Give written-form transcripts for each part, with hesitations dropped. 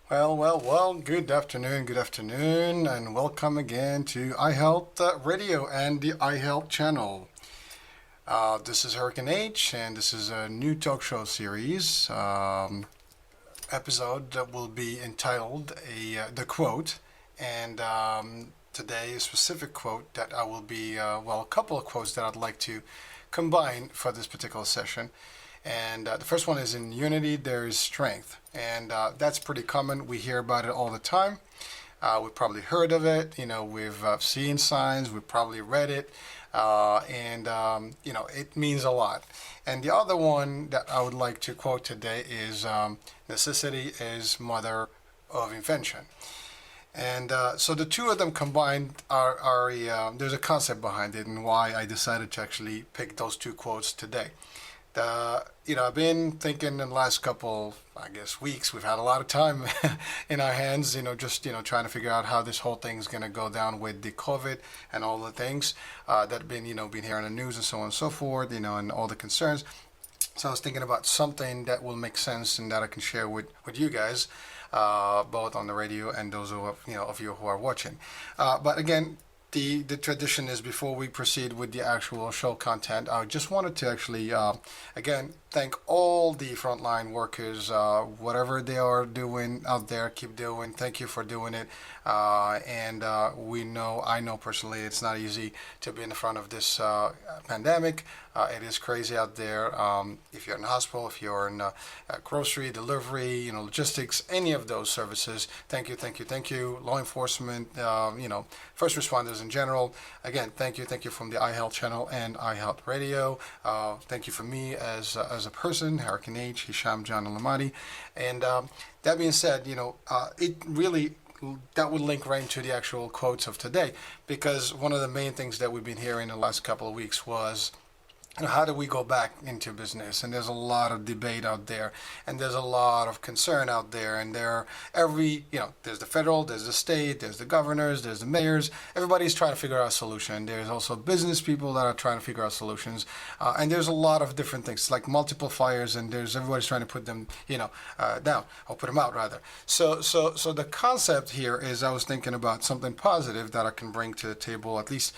Well, good afternoon, and welcome again to iHealth Radio and the iHealth channel. This is Hurricane H, and this is a new talk show series episode that will be entitled The Quote. And today, a specific quote that I will be, a couple of quotes that I'd like to combine for this particular session. And the first one is in unity, there is strength. And that's pretty common. We hear about it all the time. We've probably heard of it. We've seen signs. We've probably read it. It means a lot. And the other one that I would like to quote today is necessity is mother of invention. And so the two of them combined there's a concept behind it and why I decided to actually pick those two quotes today. I've been thinking in the last couple, I guess, weeks. We've had a lot of time in our hands, trying to figure out how this whole thing's going to go down with the COVID and all the things that have been here on the news and so on and so forth, and all the concerns. So I was thinking about something that will make sense and that I can share with you guys, both on the radio and those of you who are watching. But again, the tradition is before we proceed with the actual show content, I just wanted to actually, again, thank all the frontline workers, whatever they are doing out there, keep doing. Thank you for doing it. I know personally it's not easy to be in the front of this pandemic. It is crazy out there. If you're in the hospital, if you're in grocery, delivery, logistics, any of those services, thank you. Law enforcement, first responders in general. Again, thank you from the iHealth channel and iHealth Radio. Thank you for me as a person, Hurricane H, Hisham John Alamadi. And that being said, it really that would link right into the actual quotes of today, because one of the main things that we've been hearing the last couple of weeks was how do we go back into business? And there's a lot of debate out there, and there's a lot of concern out there. And there's the federal, there's the state, there's the governors, there's the mayors. Everybody's trying to figure out a solution. There's also business people that are trying to figure out solutions. And there's a lot of different things, like multiple fires, and everybody's trying to put them, down, or put them out rather. So the concept here is I was thinking about something positive that I can bring to the table, at least,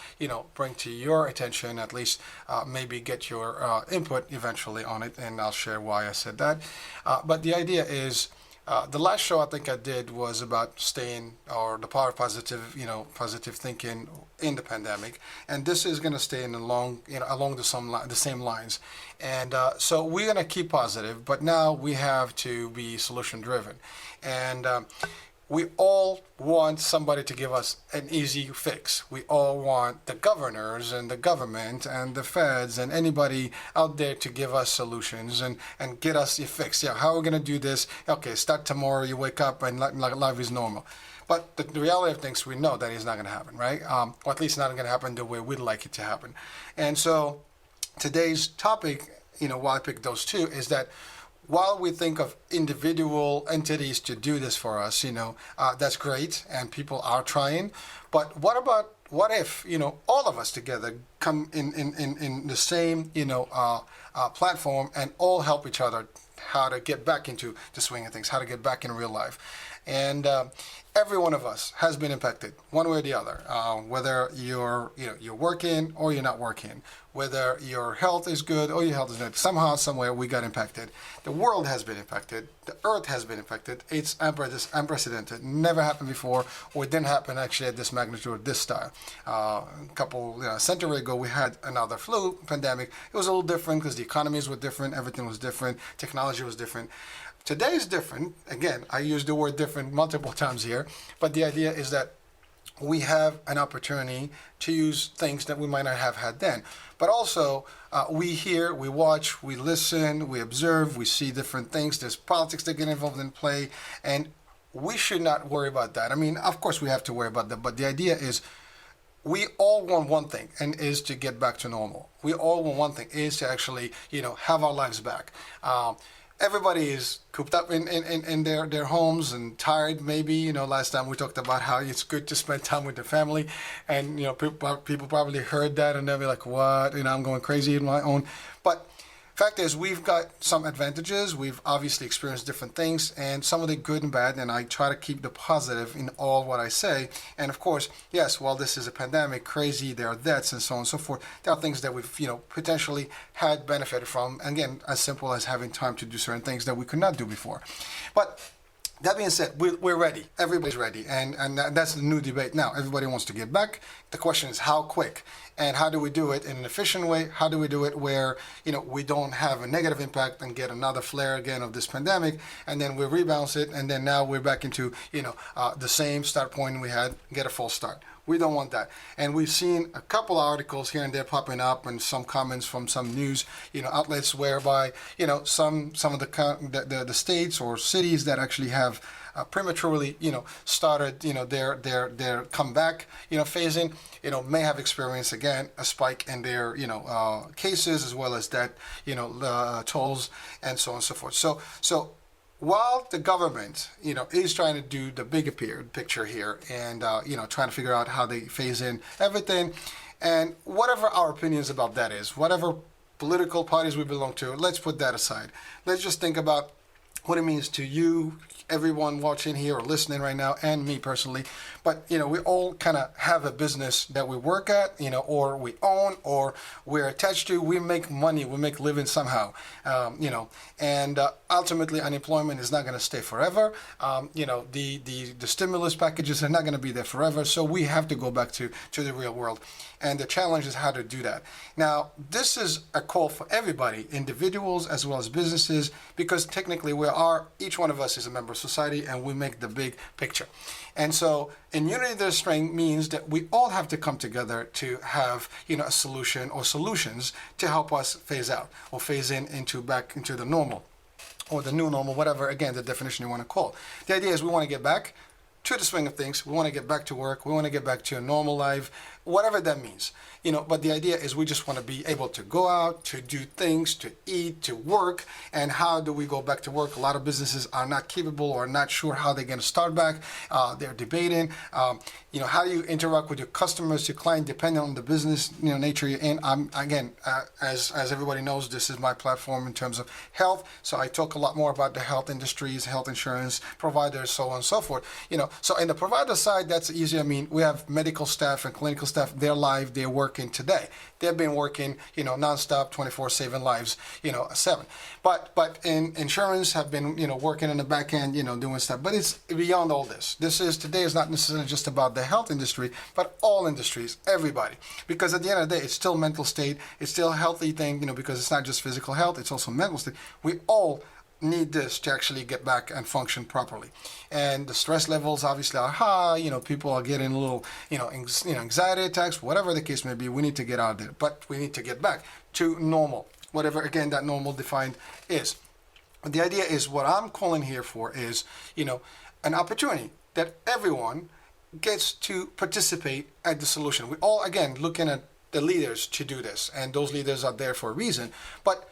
bring to your attention, at least maybe get your input eventually on it, and I'll share why I said that. But the idea is, the last show I think I did was about staying, or the power of positive thinking in the pandemic, and this is going to stay along the same lines. And so we're going to keep positive, but now we have to be solution driven, and we all want somebody to give us an easy fix. We all want the governors and the government and the feds and anybody out there to give us solutions and get us a fix. Yeah, how are we going to do this? Okay, start tomorrow, you wake up and life is normal. But the reality of things, we know that is not going to happen, right? Or at least not going to happen the way we'd like it to happen. And so today's topic, why I picked those two, is that while we think of individual entities to do this for us, that's great, and people are trying. But what if, all of us together come in the same, platform, and all help each other how to get back into the swing of things, how to get back in real life. And every one of us has been impacted one way or the other, whether you're working or you're not working, whether your health is good or your health is not. Somehow, somewhere, we got impacted. The world has been impacted. The earth has been impacted. It's unprecedented. Never happened before, or it didn't happen actually at this magnitude or this style. A couple centuries ago, we had another flu pandemic. It was a little different because the economies were different. Everything was different. Technology was different. Today is different. Again, I use the word different multiple times here, but the idea is that we have an opportunity to use things that we might not have had then. But also, we hear, we watch, we listen, we observe, we see different things. There's politics that get involved in play, and we should not worry about that. I mean, of course we have to worry about that, but the idea is we all want one thing, and is to get back to normal. We all want one thing, is to actually, have our lives back. Everybody is cooped up in their homes and tired. Maybe, last time we talked about how it's good to spend time with the family, and people probably heard that and they'll be like, what, I'm going crazy in my own. But Fact is, we've got some advantages. We've obviously experienced different things, and some of the good and bad, and I try to keep the positive in all what I say. And of course, yes, while this is a pandemic, crazy, there are deaths and so on and so forth, there are things that we've, potentially had benefited from. Again, as simple as having time to do certain things that we could not do before. But that being said, we're ready. Everybody's ready. And that's the new debate now. Everybody wants to get back. The question is how quick and how do we do it in an efficient way? How do we do it where, we don't have a negative impact and get another flare again of this pandemic, and then we rebalance it, and then now we're back into, the same start point we had, get a false start. We don't want that. And we've seen a couple articles here and there popping up and some comments from some news, outlets whereby, some of the states or cities that actually have prematurely, started, their comeback, phasing, may have experienced again a spike in their, cases as well as that, tolls and so on and so forth. So while the government, is trying to do the bigger picture here and, trying to figure out how they phase in everything, and whatever our opinions about that is, whatever political parties we belong to, let's put that aside. Let's just think about what it means to you, everyone watching here or listening right now, and me personally. But, we all kind of have a business that we work at, or we own, or we're attached to. We make money, we make living somehow, and ultimately unemployment is not going to stay forever. The stimulus packages are not going to be there forever. So we have to go back to the real world. And the challenge is how to do that. Now, this is a call for everybody, individuals as well as businesses, because technically each one of us is a member of society and we make the big picture. And so in unity there's strength means that we all have to come together to have, a solution or solutions to help us phase out or phase back into the normal or the new normal, whatever, again, the definition you want to call. The idea is we want to get back to the swing of things. We want to get back to work. We want to get back to a normal life, whatever that means. But the idea is we just want to be able to go out, to do things, to eat, to work. And how do we go back to work? A lot of businesses are not capable or not sure how they're going to start back. They're debating. How do you interact with your customers, your client, depending on the business nature you're in. Again, as everybody knows, this is my platform in terms of health. So I talk a lot more about the health industries, health insurance providers, so on and so forth. So in the provider side, that's easy. I mean, we have medical staff and clinical staff. They're live. They're working today. They've been working, nonstop, 24/7 lives, 7. But in insurance have been, working in the back end, doing stuff. But it's beyond all this. Today is not necessarily just about the health industry, but all industries, everybody. Because at the end of the day, it's still mental state. It's still a healthy thing, because it's not just physical health. It's also mental state. We all need this to actually get back and function properly. And the stress levels obviously are high. People are getting a little, anxiety attacks, whatever the case may be. We need to get out there, but we need to get back to normal, whatever, again, that normal defined is. But the idea is what I'm calling here for is, an opportunity that everyone gets to participate at the solution. We all, again, looking at the leaders to do this, and those leaders are there for a reason, but,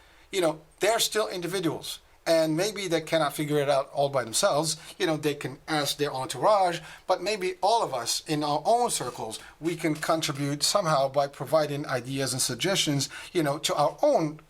they're still individuals. And maybe they cannot figure it out all by themselves. They can ask their entourage, but maybe all of us in our own circles, we can contribute somehow by providing ideas and suggestions, to our own,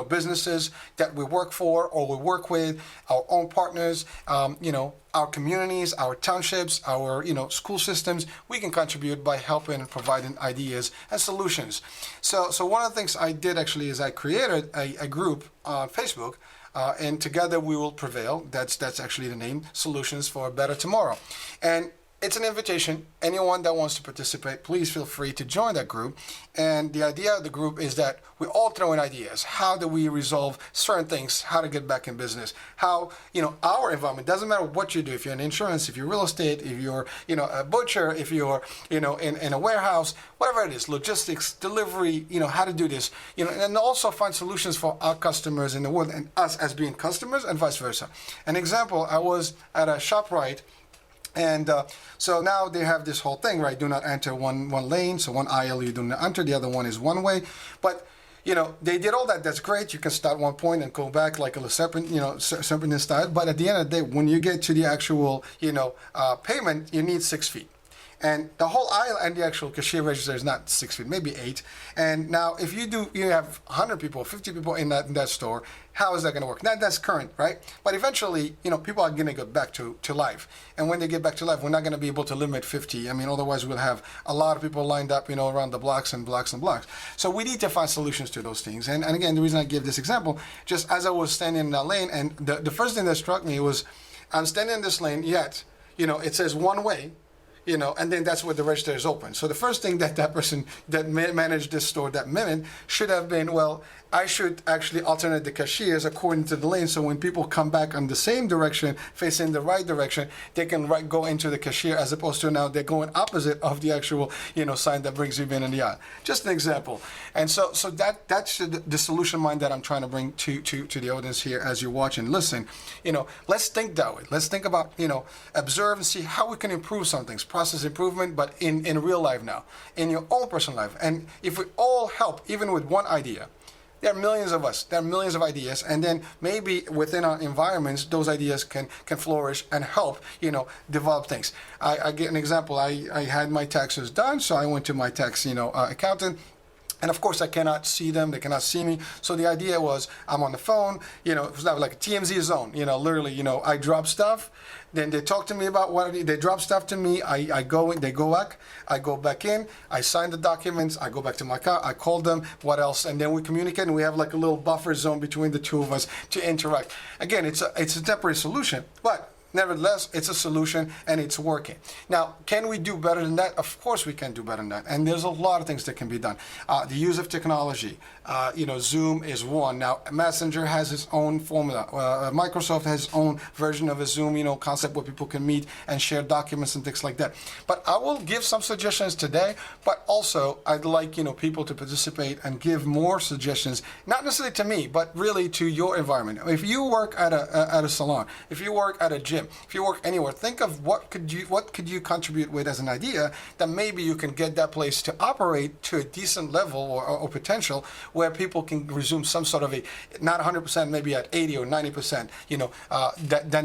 businesses that we work for or we work with, our own partners, our communities, our townships, our, school systems. We can contribute by helping and providing ideas and solutions. So one of the things I did actually is I created a group on Facebook. And together we will prevail. That's actually the name, Solutions for a Better Tomorrow. And it's an invitation. Anyone that wants to participate, please feel free to join that group. And the idea of the group is that we all throw in ideas. How do we resolve certain things? How to get back in business? How, our environment, doesn't matter what you do. If you're in insurance, if you're real estate, if you're, a butcher, if you're, in a warehouse, whatever it is, logistics, delivery, how to do this, and also find solutions for our customers in the world and us as being customers and vice versa. An example, I was at a ShopRite. And so now they have this whole thing, right? Do not enter one lane. So one aisle you do not enter. The other one is one way. But, they did all that. That's great. You can start one point and go back like a serpentine style. But at the end of the day, when you get to the actual, payment, you need 6 feet. And the whole aisle and the actual cashier register is not 6 feet, maybe 8. And now if you have 100 people, 50 people in that store, how is that going to work? That's current, right? But eventually, people are going to get back to life. And when they get back to life, we're not going to be able to limit 50. I mean, otherwise we'll have a lot of people lined up, around the blocks and blocks and blocks. So we need to find solutions to those things. And again, the reason I give this example, just as I was standing in that lane, and the first thing that struck me was, I'm standing in this lane, yet, it says one way, and then that's where the register is open. So the first thing that person that managed this store that minute should have been, well, I should actually alternate the cashiers according to the lane, so when people come back on the same direction, facing the right direction, they can go into the cashier, as opposed to now they're going opposite of the actual, sign that brings you in the aisle. Just an example. And so that's the solution mind that I'm trying to bring to the audience here as you watch and listen. Let's think that way. Let's think about, observe and see how we can improve some things, process improvement, but in real life now, in your own personal life. And if we all help, even with one idea, there are millions of us. There are millions of ideas, and then maybe within our environments, those ideas can flourish and help, develop things. I get an example. I had my taxes done, so I went to my tax, accountant. And of course, I cannot see them. They cannot see me. So the idea was, I'm on the phone. It was not like a TMZ zone. Literally, I drop stuff. Then they talk to me about they drop stuff to me. I go in. They go back. I go back in. I sign the documents. I go back to my car. I call them. What else? And then we communicate. And we have like a little buffer zone between the two of us to interact. Again, it's a temporary solution, but nevertheless, it's a solution and it's working. Now, can we do better than that? Of course we can do better than that. And there's a lot of things that can be done. The use of technology, Zoom is one. Now, Messenger has its own formula. Microsoft has its own version of a Zoom, concept where people can meet and share documents and things like that. But I will give some suggestions today, but also I'd like, people to participate and give more suggestions, not necessarily to me, but really to your environment. If you work at a salon, if you work at a gym, if you work anywhere, think of what could you contribute with as an idea that maybe you can get that place to operate to a decent level or potential where people can resume some sort of a, not 100%, maybe at 80 or 90%,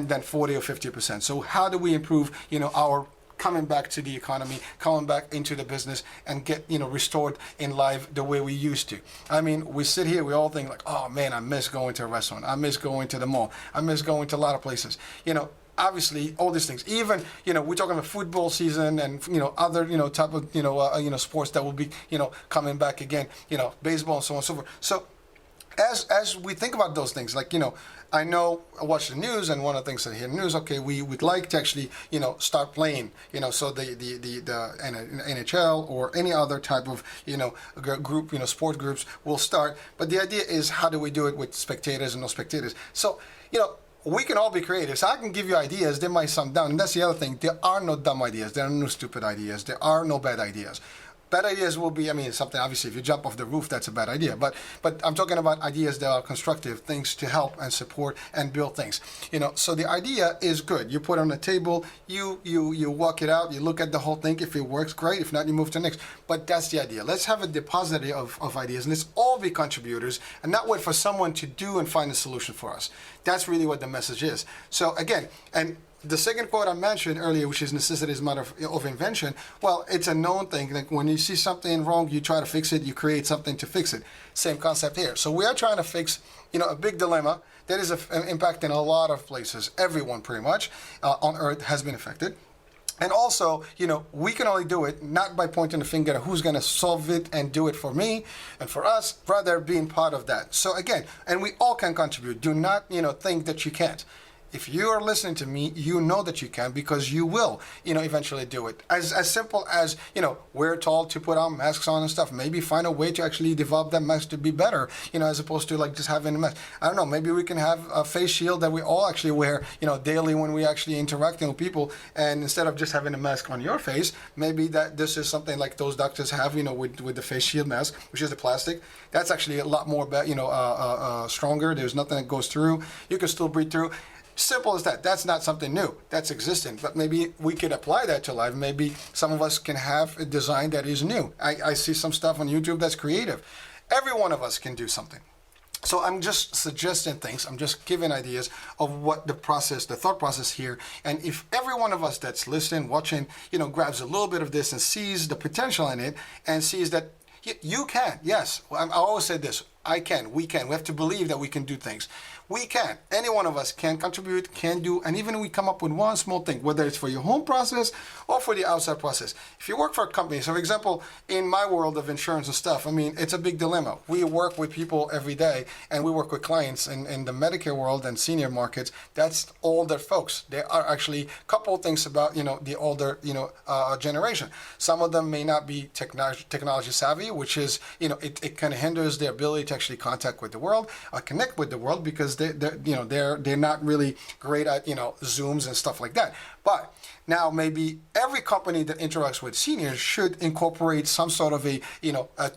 than 40 or 50%. So how do we improve, our coming back to the economy, coming back into the business, and get restored in life the way we used to. I mean, we sit here, we all think like, oh man, I miss going to a restaurant, I miss going to the mall, I miss going to a lot of places. Obviously, all these things. Even we're talking about football season and other type of sports that will be coming back again. Baseball and so on and so forth. So as we think about those things, like I watch the news, and one of the things that I hear in the news, okay, we would like to actually, start playing, so the NHL or any other type of, group, sport groups will start. But the idea is, how do we do it with spectators and no spectators? So, we can all be creative. So I can give you ideas, they might sound dumb. And that's the other thing. There are no dumb ideas. There are no stupid ideas. There are no bad ideas. Bad ideas will be, something, obviously, if you jump off the roof, that's a bad idea. But I'm talking about ideas that are constructive, things to help and support and build things. So the idea is good. You put it on the table, you walk it out, you look at the whole thing. If it works, great. If not, you move to the next. But that's the idea. Let's have a depository of ideas, and let's all be contributors and not wait for someone to do and find a solution for us. That's really what the message is. So again, and the second quote I mentioned earlier, which is necessity is mother of invention, well, it's a known thing. Like when you see something wrong, you try to fix it, you create something to fix it. Same concept here. So we are trying to fix, a big dilemma that is impacting a lot of places. Everyone pretty much on Earth has been affected. And also, we can only do it not by pointing the finger at who's going to solve it and do it for me and for us, rather being part of that. So again, and we all can contribute. Do not, think that you can't. If you are listening to me, you know that you can, because you will, eventually do it. As simple as, we're told to put our masks on and stuff. Maybe find a way to actually develop that mask to be better, as opposed to like just having a mask. I don't know, maybe we can have a face shield that we all actually wear, daily when we actually interacting with people. And instead of just having a mask on your face, maybe that this is something like those doctors have, with the face shield mask, which is the plastic. That's actually a lot more, stronger. There's nothing that goes through. You can still breathe through. Simple as that. That's not something new. That's existent. But maybe we could apply that to life. Maybe some of us can have a design that is new. I see some stuff on YouTube that's creative. Every one of us can do something. So I'm just suggesting things. I'm just giving ideas of what the process, the thought process here. And if every one of us that's listening, watching, grabs a little bit of this and sees the potential in it and sees that you can, yes. I always say this, I can, we can. We have to believe that we can do things. We can. Any one of us can contribute, can do, and even we come up with one small thing, whether it's for your home process or for the outside process. If you work for a company, so for example, in my world of insurance and stuff, I mean, it's a big dilemma. We work with people every day, and we work with clients in the Medicare world and senior markets. That's older folks. There are actually a couple of things about, the older, generation. Some of them may not be technology savvy, which is, it kind of hinders their ability to actually contact with the world, connect with the world, because they're not really great at Zooms and stuff like that. But now maybe every company that interacts with seniors should incorporate some sort of a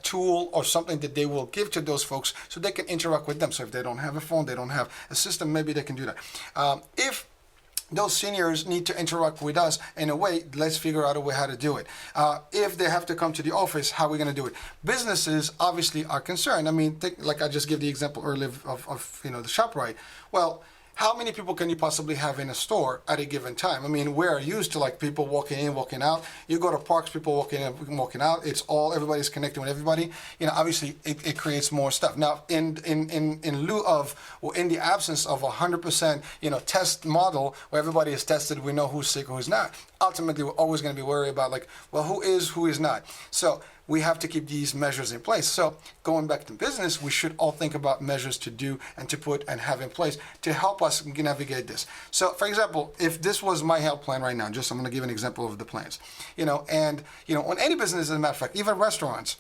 tool or something that they will give to those folks so they can interact with them. So if they don't have a phone, they don't have a system, maybe they can do that. If those seniors need to interact with us in a way, let's figure out a way how to do it. If they have to come to the office, how are we going to do it? Businesses obviously are concerned. I mean, like I just gave the example earlier of the ShopRite. Well, how many people can you possibly have in a store at a given time? I mean, we're used to like people walking in, walking out. You go to parks, people walking in, walking out. It's all, everybody's connecting with everybody. Obviously it creates more stuff. Now, in lieu of, or in the absence of 100%, test model where everybody is tested, we know who's sick, who's not. Ultimately, we're always going to be worried about like, well, who is not. So we have to keep these measures in place. So going back to business, we should all think about measures to do and to put and have in place to help us navigate this. So for example, if this was my health plan right now, I'm going to give an example of the plans, on any business, as a matter of fact, even restaurants,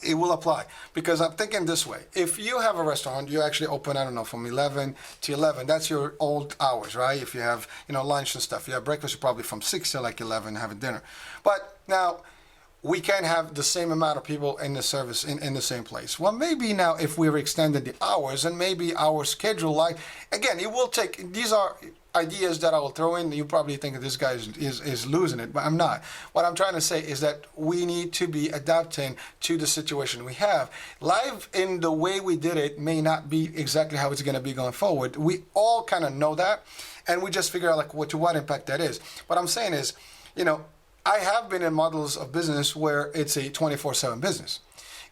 it will apply, because I'm thinking this way. If you have a restaurant, you actually open, I don't know, from 11 to 11. That's your old hours, right? If you have, lunch and stuff. You have breakfast, you're probably from 6 to like 11 having dinner. But now, we can't have the same amount of people in the service in the same place. Well, maybe now if we've extended the hours and maybe our schedule, again, it will take, these are ideas that I will throw in. You probably think that this guy is losing it, but I'm not. What I'm trying to say is that we need to be adapting to the situation we have. Live in the way we did it may not be exactly how it's going to be going forward. We all kind of know that, and we just figure out to what impact that is. What I'm saying is, I have been in models of business where it's a 24/7 business,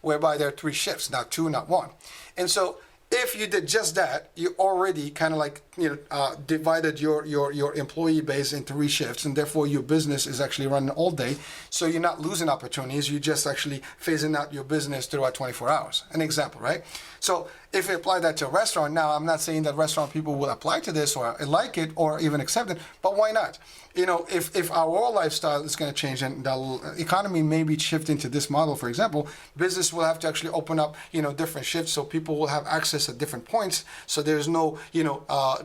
whereby there are 3 shifts, not 2, not 1. And so if you did just that, you already kind of divided your employee base into 3 shifts, and therefore your business is actually running all day. So you're not losing opportunities, you're just actually phasing out your business throughout 24 hours. An example, right? So if you apply that to a restaurant, now I'm not saying that restaurant people will apply to this or like it or even accept it, but why not? If our whole lifestyle is going to change and the economy may be shifting to this model, for example, business will have to actually open up, different shifts so people will have access at different points. So there's no,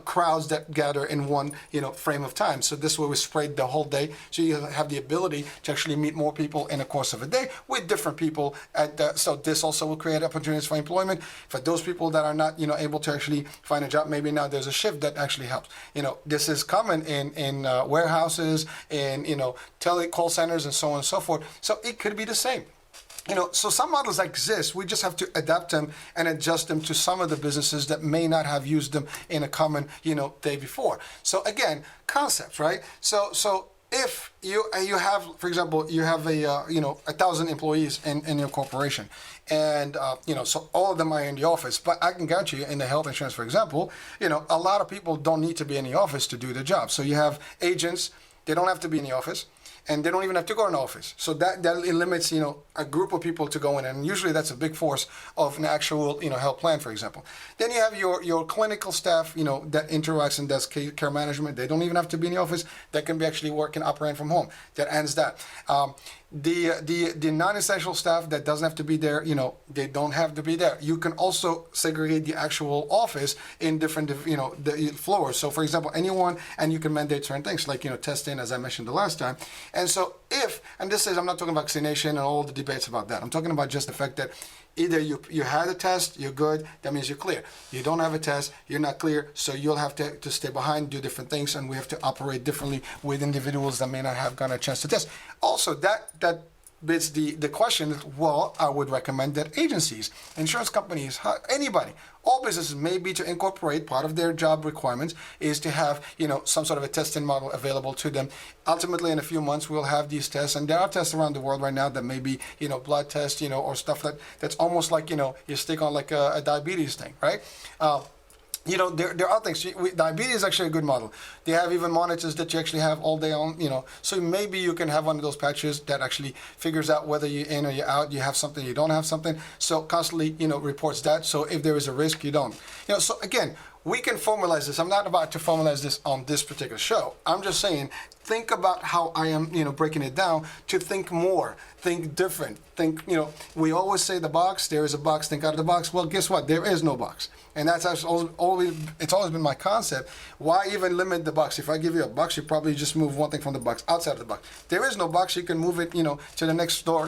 crowds that gather in one, frame of time. So this way we spread the whole day. So you have the ability to actually meet more people in the course of a day with different people. So this also will create opportunities for employment for those people that are not, able to actually find a job. Maybe now there's a shift that actually helps. This is common in warehouses, and call centers and so on and so forth. So it could be the same. So some models exist. We just have to adapt them and adjust them to some of the businesses that may not have used them in a common, day before. So again, concepts, right? So if you have, for example, you have 1,000 employees in your corporation, and so all of them are in the office. But I can guarantee you, in the health insurance, for example, a lot of people don't need to be in the office to do the job. So you have agents; they don't have to be in the office, and they don't even have to go in the office. So that limits, a group of people to go in, and usually that's a big force of an actual, health plan, for example. Then you have your clinical staff, that interacts and does care management. They don't even have to be in the office. They can be actually working, operating from home. That ends that. The non-essential staff that doesn't have to be there, they don't have to be there. You can also segregate the actual office in different, the floors. So for example, anyone, and you can mandate certain things like, testing, as I mentioned the last time. And so and this is, I'm not talking about vaccination and all the debates about that. I'm talking about just the fact that either you had a test, you're good, that means you're clear. You don't have a test, you're not clear, so you'll have to stay behind, do different things, and we have to operate differently with individuals that may not have gotten a chance to test. Also, that begs the question that, well, I would recommend that agencies, insurance companies, anybody, all businesses maybe to incorporate part of their job requirements is to have, some sort of a testing model available to them. Ultimately, in a few months, we'll have these tests, and there are tests around the world right now that may be, blood tests, or stuff that's almost like, you stick on like a diabetes thing, right? There are things. Diabetes is actually a good model. They have even monitors that you actually have all day on, So maybe you can have one of those patches that actually figures out whether you're in or you're out, you have something, you don't have something. So constantly, reports that. So if there is a risk, you don't. So again, we can formalize this. I'm not about to formalize this on this particular show. I'm just saying, think about how I am, breaking it down to think more, think different, think, we always say the box, there is a box, think out of the box. Well, guess what? There is no box. And that's actually it's always been my concept. Why even limit the box? If I give you a box, you probably just move one thing from the box outside of the box. There is no box. You can move it, to the next door,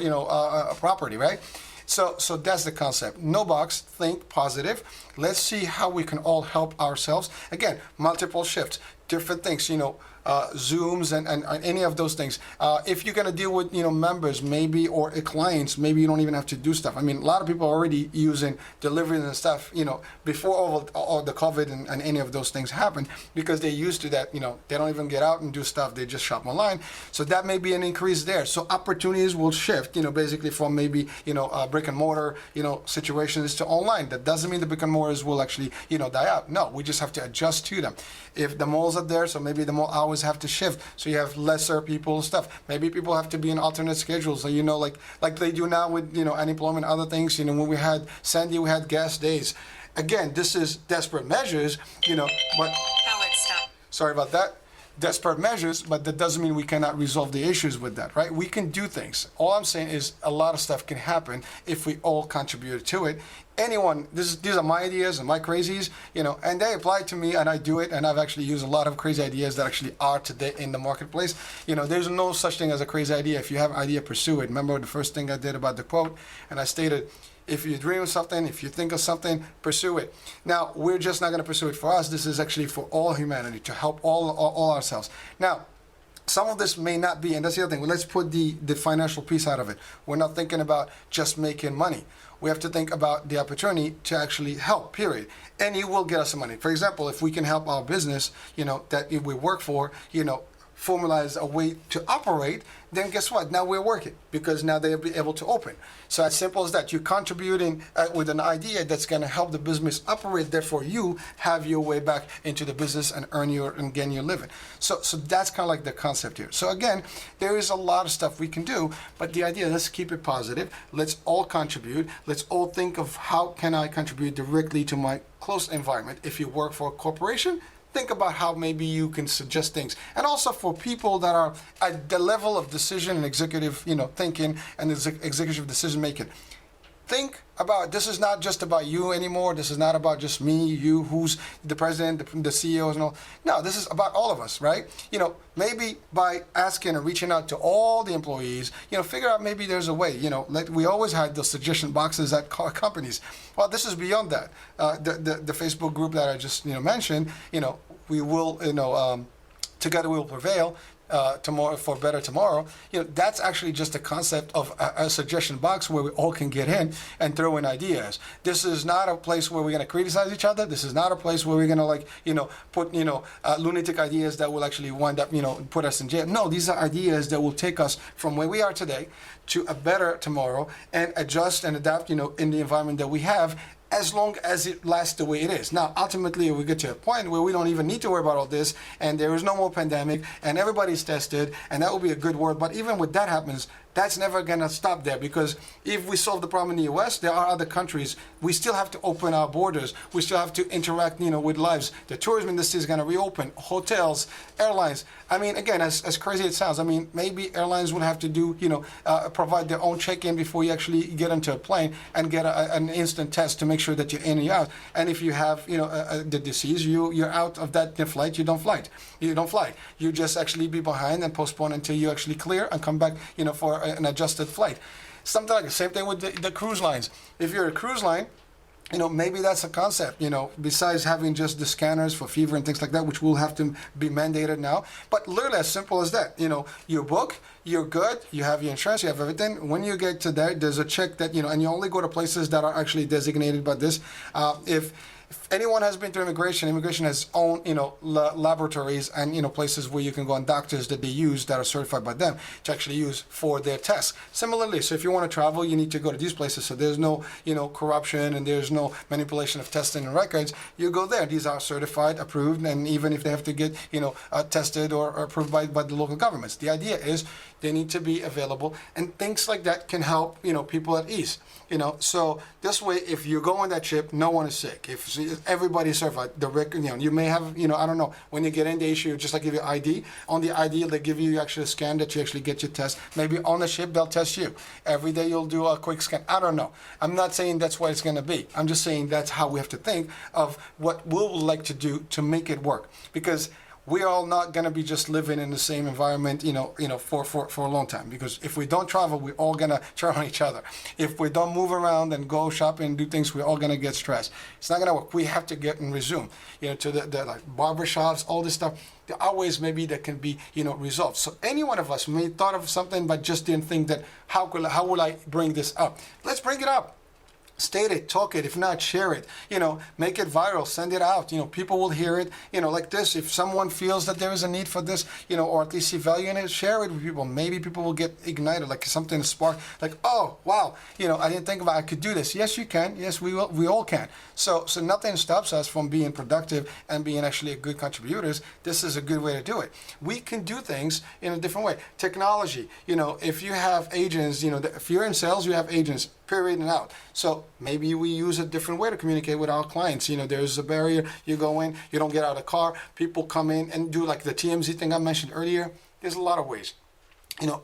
property, right? So that's the concept. No box, think positive. Let's see how we can all help ourselves. Again, multiple shifts, different things, Zooms and any of those things. If you're going to deal with, members maybe or clients, maybe you don't even have to do stuff. I mean, a lot of people are already using delivery and stuff, before all the COVID and any of those things happen because they're used to that, they don't even get out and do stuff. They just shop online. So that may be an increase there. So opportunities will shift, basically from maybe, brick and mortar, situations to online. That doesn't mean the brick and mortars will actually, die out. No, we just have to adjust to them. If the malls are there, so maybe the mall hours have to shift, so you have lesser people and stuff. Maybe people have to be in alternate schedules, so like they do now with unemployment, other things. When we had Sandy, we had gas days. Again, this is desperate measures, but sorry about that. Desperate measures, but that doesn't mean we cannot resolve the issues with that, right? We can do things. All I'm saying is a lot of stuff can happen if we all contribute to it. Anyone, these are my ideas and my crazies, and they apply to me and I do it, and I've actually used a lot of crazy ideas that actually are today in the marketplace. There's no such thing as a crazy idea. If you have an idea, pursue it. Remember the first thing I did about the quote, and I stated, if you dream of something, if you think of something, pursue it. Now, we're just not going to pursue it for us. This is actually for all humanity, to help all ourselves. Now, some of this may not be, and that's the other thing. Let's put the financial piece out of it. We're not thinking about just making money. We have to think about the opportunity to actually help, period. And you will get us some money. For example, if we can help our business, that we work for, formalize a way to operate, then guess what? Now we're working because now they'll be able to open. So as simple as that. You're contributing with an idea that's going to help the business operate. Therefore, you have your way back into the business and gain your living. So that's kind of like the concept here. So again, there is a lot of stuff we can do, but the idea, let's keep it positive. Let's all contribute. Let's all think of how can I contribute directly to my close environment. If you work for a corporation, think about how maybe you can suggest things. And also for people that are at the level of decision and executive, thinking and executive decision making. Think about, this is not just about you anymore. This is not about just me, you, who's the president, the CEOs and all. No, this is about all of us, right? Maybe by asking and reaching out to all the employees, figure out maybe there's a way, like we always had those suggestion boxes at companies. Well, this is beyond that. The Facebook group that I just, mentioned, we will, together we will prevail. Tomorrow for better tomorrow, that's actually just a concept of a suggestion box where we all can get in and throw in ideas. This is not a place where we're going to criticize each other. This is not a place where we're going to put lunatic ideas that will actually wind up put us in jail. No, these are ideas that will take us from where we are today to a better tomorrow and adjust and adapt in the environment that we have, as long as it lasts the way it is. Now, ultimately, we get to a point where we don't even need to worry about all this, and there is no more pandemic, and everybody's tested, and that will be a good world. But even when that happens, that's never going to stop there, because if we solve the problem in the U.S., there are other countries. We still have to open our borders. We still have to interact, with lives. The tourism industry is going to reopen. Hotels, airlines. I mean, again, as crazy as it sounds, maybe airlines will have to do, provide their own check-in before you actually get into a plane and get an instant test to make sure that you're in and you're out. And if you have, the disease, you're out of that flight. You don't fly. You just actually be behind and postpone until you actually clear and come back, for an adjusted flight. Something like the same thing with the cruise lines. If you're a cruise line, Maybe that's a concept, besides having just the scanners for fever and things like that, which will have to be mandated now. But literally as simple as that, you book, you're good, you have your insurance, you have everything. When you get to there, there's a check that, and you only go to places that are actually designated by this. If anyone has been to immigration has own, laboratories and, places where you can go, and doctors that they use that are certified by them to actually use for their tests. Similarly, so if you want to travel, you need to go to these places. So there's no, corruption, and there's no manipulation of testing and records. You go there. These are certified, approved, and even if they have to get, tested or approved by the local governments. The idea is they need to be available, and things like that can help, people at ease. So this way, if you go on that trip, no one is sick. If everybody's certified, the record, you may have, I don't know, when you get in, they issue just like give you ID. On the ID, they give you actually a scan that you actually get your test. Maybe on the ship, they'll test you. Every day you'll do a quick scan. I don't know. I'm not saying that's what it's going to be. I'm just saying that's how we have to think of what we'll like to do to make it work. Because we're all not going to be just living in the same environment, for a long time. Because if we don't travel, we're all going to turn on each other. If we don't move around and go shopping and do things, we're all going to get stressed. It's not going to work. We have to get and resume, to the like barbershops, all this stuff. There are ways maybe that can be, resolved. So any one of us may have thought of something, but just didn't think that how will I bring this up? Let's bring it up. State it, talk it, if not, share it, make it viral, send it out, people will hear it, like this. If someone feels that there is a need for this, or at least see value in it, share it with people. Maybe people will get ignited, like something to spark, like, oh, wow, I didn't think about I could do this. Yes, you can. Yes, we all can. So nothing stops us from being productive and being actually good contributors. This is a good way to do it. We can do things in a different way. Technology, if you have agents, if you're in sales, you have agents, period and out. So maybe we use a different way to communicate with our clients. There's a barrier. You go in, you don't get out of the car. People come in and do like the TMZ thing I mentioned earlier. There's a lot of ways.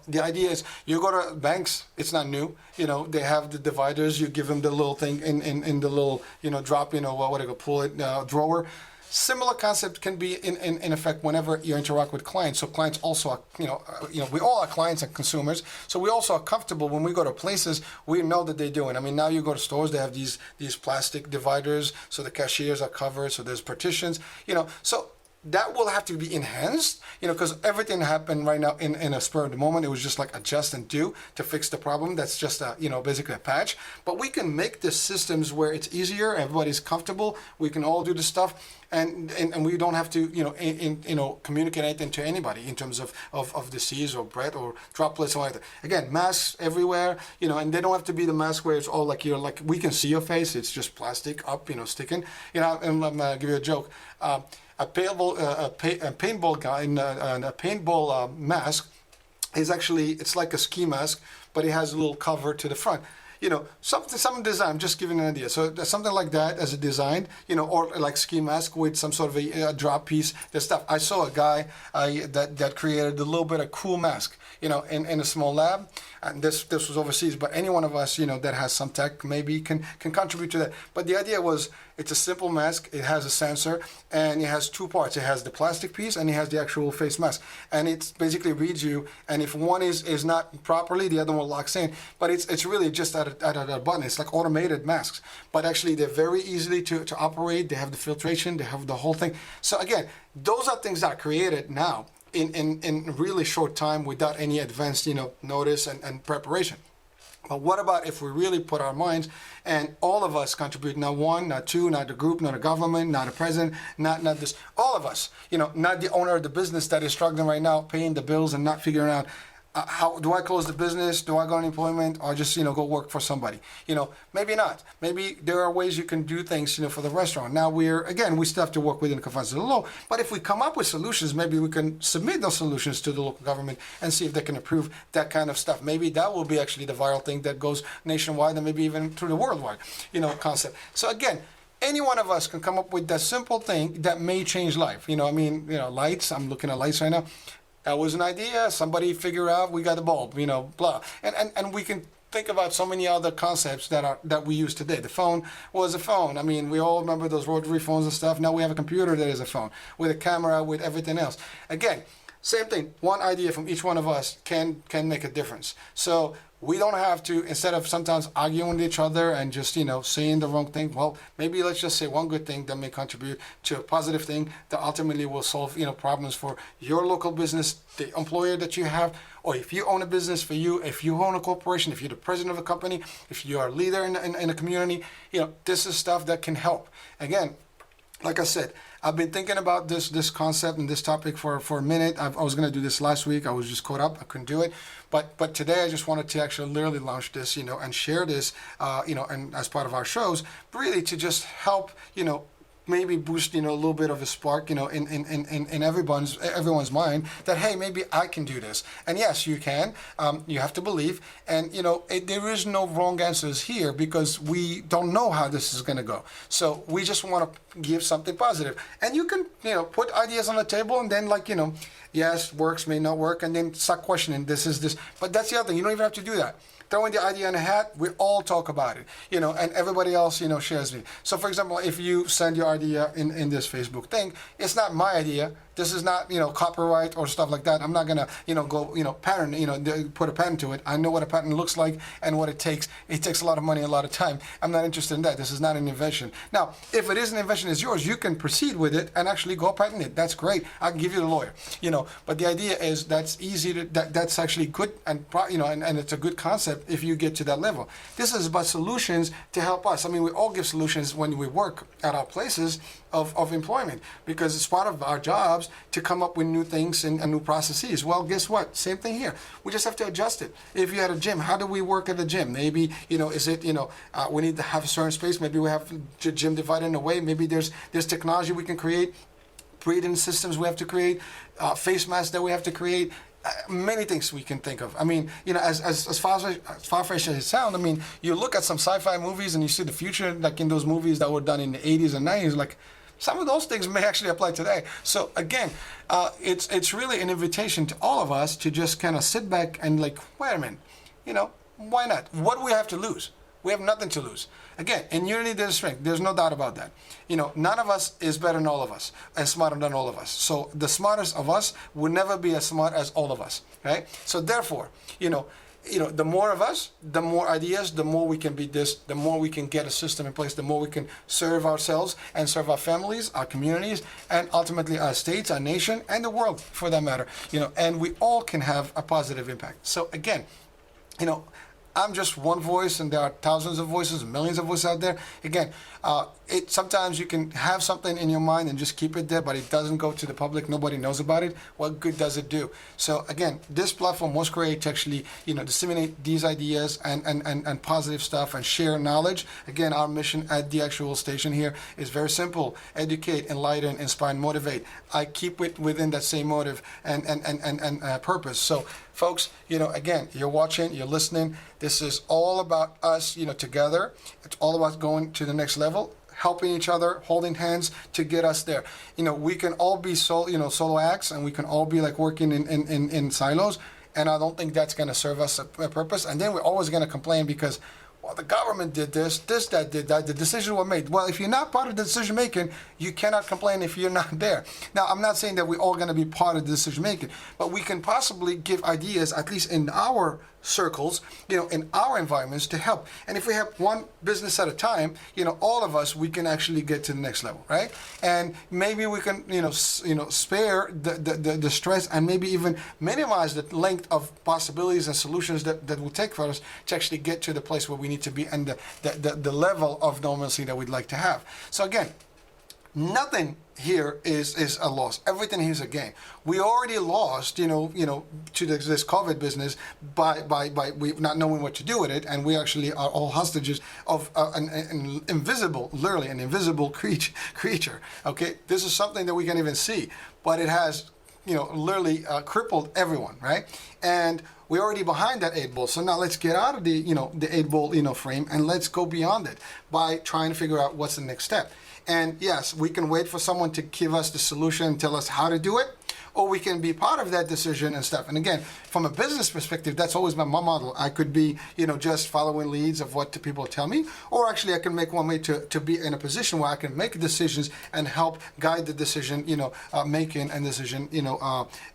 The idea is you go to banks, it's not new. They have the dividers. You give them the little thing in the little, drop, what do you pull it, drawer. Similar concept can be in effect whenever you interact with clients. So clients also are, we all are clients and consumers. So we also are comfortable when we go to places, we know that they're doing. I mean, now you go to stores, they have these plastic dividers, so the cashiers are covered, so there's partitions, so that will have to be enhanced, because everything happened right now in a spur of the moment. It was just like adjust and do to fix the problem. That's just basically a patch. But we can make the systems where it's easier, everybody's comfortable, we can all do the stuff, and we don't have to communicate anything to anybody in terms of disease or breath or droplets or anything. Again, masks everywhere, and they don't have to be the mask where it's all like we can see your face. It's just plastic up, sticking. And I'm gonna give you a joke. A paintball guy in a paintball mask is actually, it's like a ski mask, but it has a little cover to the front. Some design. I'm just giving an idea. So something like that as a design, or like ski mask with some sort of a drop piece. There's stuff. I saw a guy that created a little bit of cool mask, in a small lab, and this was overseas. But any one of us, that has some tech maybe can contribute to that. But the idea was, it's a simple mask. It has a sensor, and it has two parts. It has the plastic piece, and it has the actual face mask. And it basically reads you. And if one is not properly, the other one locks in. But it's really just at a button. It's like automated masks. But actually, they're very easily to operate. They have the filtration. They have the whole thing. So again, those are things that are created now in really short time without any advanced notice and preparation. But what about if we really put our minds and all of us contribute, not one, not two, not the group, not the government, not the president, not this, all of us, not the owner of the business that is struggling right now, paying the bills and not figuring out how do I close the business? Do I go on employment, or just go work for somebody? Maybe not. Maybe there are ways you can do things for the restaurant. Now we still have to work within the confines of the law. But if we come up with solutions, maybe we can submit those solutions to the local government and see if they can approve that kind of stuff. Maybe that will be actually the viral thing that goes nationwide and maybe even through the worldwide concept. So again, any one of us can come up with that simple thing that may change life. Lights. I'm looking at lights right now. That was an idea. Somebody figured out, we got the bulb, blah. And we can think about so many other concepts that we use today. The phone was a phone. I mean, we all remember those rotary phones and stuff. Now we have a computer that is a phone with a camera, with everything else. Again, Same thing. One idea from each one of us can make a difference. So we don't have to, instead of sometimes arguing with each other and just, saying the wrong thing, well, maybe let's just say one good thing that may contribute to a positive thing that ultimately will solve, problems for your local business, the employer that you have, or if you own a business for you, if you own a corporation, if you're the president of a company, if you are a leader in a community, this is stuff that can help. Again, like I said, I've been thinking about this concept and this topic for a minute. I was going to do this last week. I was just caught up. I couldn't do it. But today I just wanted to actually literally launch this, and share this, and as part of our shows, really to just help, maybe boost, a little bit of a spark, in everyone's mind that, hey, maybe I can do this. And yes, you can. You have to believe. And, there is no wrong answers here because we don't know how this is going to go. So we just want to give something positive. And you can, put ideas on the table and then yes, works, may not work, and then start questioning this. But that's the other thing. You don't even have to do that. Throwing the idea in a hat, we all talk about it, and everybody else, shares it. So, for example, if you send your idea in this Facebook thing, it's not my idea. This is not, copyright or stuff like that. I'm not gonna, go, patent, put a patent to it. I know what a patent looks like and what it takes. It takes a lot of money, a lot of time. I'm not interested in that. This is not an invention. Now, if it is an invention, it's yours. You can proceed with it and actually go patent it. That's great. I can give you the lawyer, But the idea is that's easy to, that's actually good and, and it's a good concept if you get to that level. This is about solutions to help us. I mean, we all give solutions when we work at our places of employment because it's part of our jobs to come up with new things and new processes. Well, guess what? Same thing here. We just have to adjust it. If you're at a gym, how do we work at the gym? Maybe, is it, we need to have a certain space. Maybe we have the gym divided in a way. Maybe there's technology we can create, breathing systems we have to create, face masks that we have to create. Many things we can think of. I mean, as far-fetched as it sounds, I mean, you look at some sci-fi movies and you see the future, like in those movies that were done in the 80s and 90s, like, some of those things may actually apply today. So again, it's really an invitation to all of us to just kind of sit back and wait a minute, why not? What do we have to lose? We have nothing to lose. Again, in unity there's strength. There's no doubt about that. None of us is better than all of us and smarter than all of us. So the smartest of us will never be as smart as all of us, right? So therefore, the more of us, the more ideas, the more we can be this, the more we can get a system in place, the more we can serve ourselves and serve our families, our communities, and ultimately our states, our nation, and the world for that matter. And we all can have a positive impact. So again, I'm just one voice, and there are thousands of voices, millions of voices out there. Again, sometimes you can have something in your mind and just keep it there, but it doesn't go to the public. Nobody knows about it. What good does it do? So again, this platform was created to actually, disseminate these ideas and positive stuff and share knowledge. Again, our mission at the actual station here is very simple: educate, enlighten, inspire, and motivate. I keep it within that same motive and purpose. So, folks, again, you're watching, you're listening. This is all about us, together. It's all about going to the next level, helping each other, holding hands to get us there. We can all be solo acts, and we can all be working in silos. And I don't think that's going to serve us a purpose. And then we're always going to complain because, well, the government did this, that did that, the decisions were made. Well, if you're not part of the decision making, you cannot complain if you're not there. Now, I'm not saying that we're all going to be part of the decision making, but we can possibly give ideas, at least in our circles, in our environments, to help. And if we have one business at a time, all of us, we can actually get to the next level, right? And maybe we can, spare the stress and maybe even minimize the length of possibilities and solutions that will take for us to actually get to the place where we need to be and the level of normalcy that we'd like to have. So again, nothing here is a loss. Everything here is a gain. We already lost, to this COVID business by we not knowing what to do with it, and we actually are all hostages of an invisible, literally an invisible creature. Okay, this is something that we can't even see, but it has, literally crippled everyone, right? And we're already behind that 8 ball. So now let's get out of the, the 8 ball, frame, and let's go beyond it by trying to figure out what's the next step. And yes, we can wait for someone to give us the solution and tell us how to do it, or we can be part of that decision and stuff. And again, from a business perspective, that's always my model. I could be, just following leads of what the people tell me, or actually I can make one way to be in a position where I can make decisions and help guide the decision, making and decision,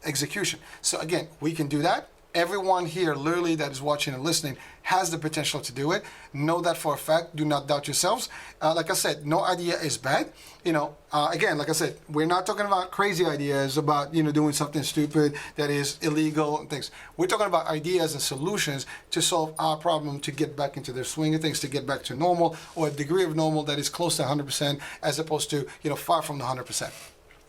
execution. So again, we can do that. Everyone here, literally, that is watching and listening has the potential to do it. Know that for a fact. Do not doubt yourselves. Like I said, no idea is bad. Again, like I said, we're not talking about crazy ideas about, doing something stupid that is illegal and things. We're talking about ideas and solutions to solve our problem, to get back into the swing of things, to get back to normal, or a degree of normal that is close to 100% as opposed to, far from the 100%.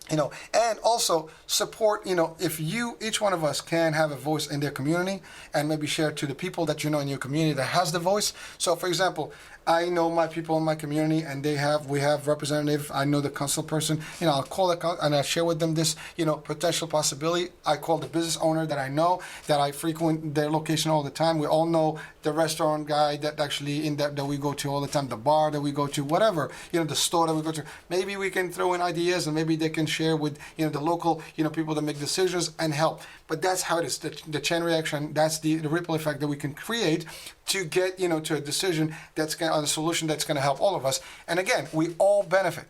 And also support, if each one of us can have a voice in their community and maybe share to the people that in your community that has the voice. So for example, I know my people in my community and we have representative, I know the council person, I'll call and I share with them this, potential possibility. I call the business owner that I know, that I frequent their location all the time. We all know the restaurant guy that actually that we go to all the time, the bar that we go to, whatever, the store that we go to. Maybe we can throw in ideas and maybe they can share with, the local, people that make decisions and help. But that's how it is, the chain reaction, that's the ripple effect that we can create to get, to a decision on a solution that's going to help all of us. And again, we all benefit.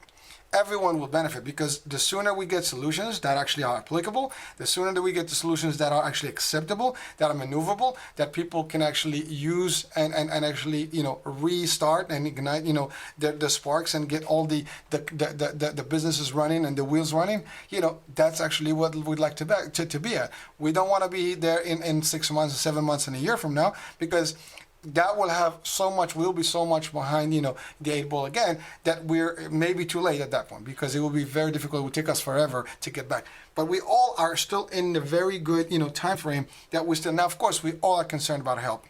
Everyone will benefit, because the sooner we get solutions that actually are applicable, the sooner that we get the solutions that are actually acceptable, that are maneuverable, that people can actually use and actually, restart and ignite, the sparks and get all the businesses running and the wheels running, that's actually what we'd like to be at. We don't want to be there in 6 months, 7 months, and a year from now, because that will be so much behind, the 8 ball again, that we're maybe too late at that point, because it will be very difficult. It will take us forever to get back. But we all are still in the very good, time frame that we still, now of course, we all are concerned about health.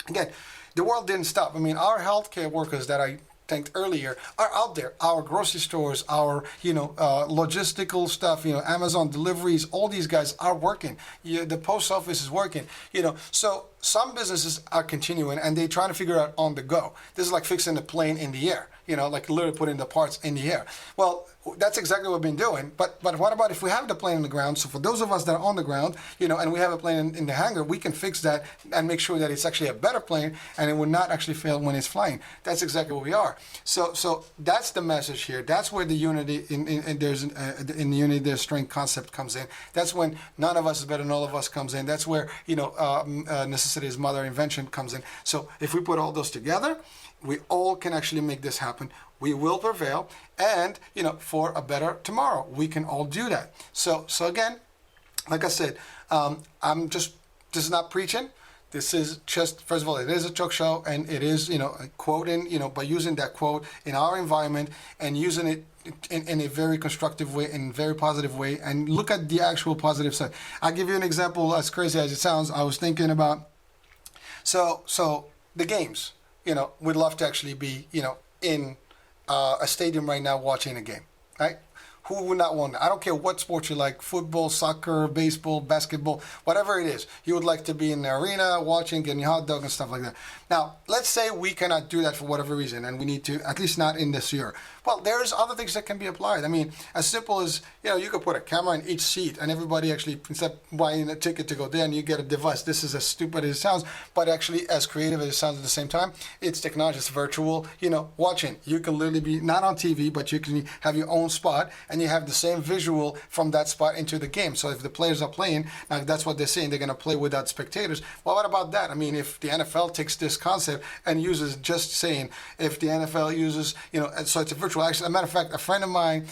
Again, the world didn't stop. I mean, our healthcare workers that I thanked earlier are out there. Our grocery stores, our logistical stuff, Amazon deliveries, all these guys are working. The post office is working. So some businesses are continuing and they're trying to figure out on the go. This is like fixing the plane in the air. Like literally putting the parts in the air. Well, that's exactly what we've been doing. But what about if we have the plane on the ground? So for those of us that are on the ground, and we have a plane in the hangar, we can fix that and make sure that it's actually a better plane and it will not actually fail when it's flying. That's exactly what we are. So that's the message here. That's where the unity in the unity there's strength concept comes in. That's when none of us is better than all of us comes in. That's where necessity is mother invention comes in. So if we put all those together, we all can actually make this happen. We will prevail, and for a better tomorrow, we can all do that. So again, like I said, this is not preaching. This is just, first of all, it is a talk show, and it is quoting, by using that quote in our environment and using it in a very constructive way, in a very positive way, and look at the actual positive side. I'll give you an example, as crazy as it sounds. I was thinking about, so the games. We'd love to actually be, in a stadium right now watching a game, right? Who would not want that? I don't care what sport you like, football, soccer, baseball, basketball, whatever it is. You would like to be in the arena watching, getting hot dog and stuff like that. Now, let's say we cannot do that for whatever reason, and we need to, at least not in this year. Well, there's other things that can be applied. I mean, as simple as, you could put a camera in each seat, and everybody actually, instead of buying a ticket to go there, and you get a device. This is as stupid as it sounds, but actually as creative as it sounds at the same time. It's technology, it's virtual, watching. You can literally be not on TV, but you can have your own spot, and you have the same visual from that spot into the game. So if the players are playing, now that's what they're saying, they're going to play without spectators. Well, what about that? I mean, if the NFL takes this concept and uses, just saying, if the NFL uses, so it's a virtual. Actually, as a matter of fact, a friend of mine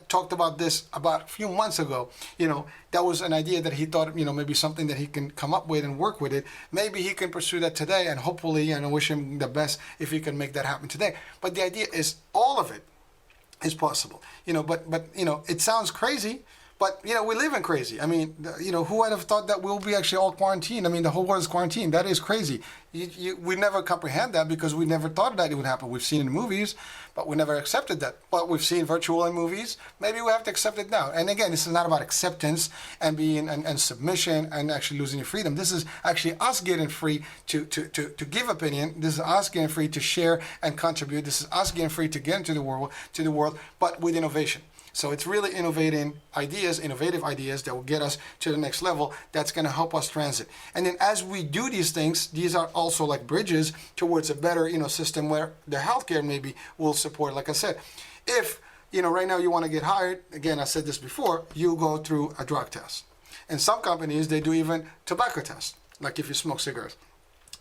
talked about this about a few months ago. That was an idea that he thought, maybe something that he can come up with and work with it. Maybe he can pursue that today, and hopefully, I wish him the best if he can make that happen today. But the idea is all of it is possible, but it sounds crazy, but we live in crazy. I mean, who would have thought that we'll be actually all quarantined? I mean, the whole world is quarantined. That is crazy. We never comprehend that because we never thought that it would happen. We've seen it in movies, but we never accepted that. But we've seen virtual in movies. Maybe we have to accept it now. And again, this is not about acceptance and being and submission and actually losing your freedom. This is actually us getting free to give opinion. This is us getting free to share and contribute. This is us getting free to get into the world, but with innovation. So it's really innovative ideas that will get us to the next level. That's going to help us transit. And then as we do these things, these are also like bridges towards a better, system where the healthcare maybe will support. Like I said, if right now you want to get hired, again, I said this before, you go through a drug test. And some companies, they do even tobacco tests, like if you smoke cigarettes.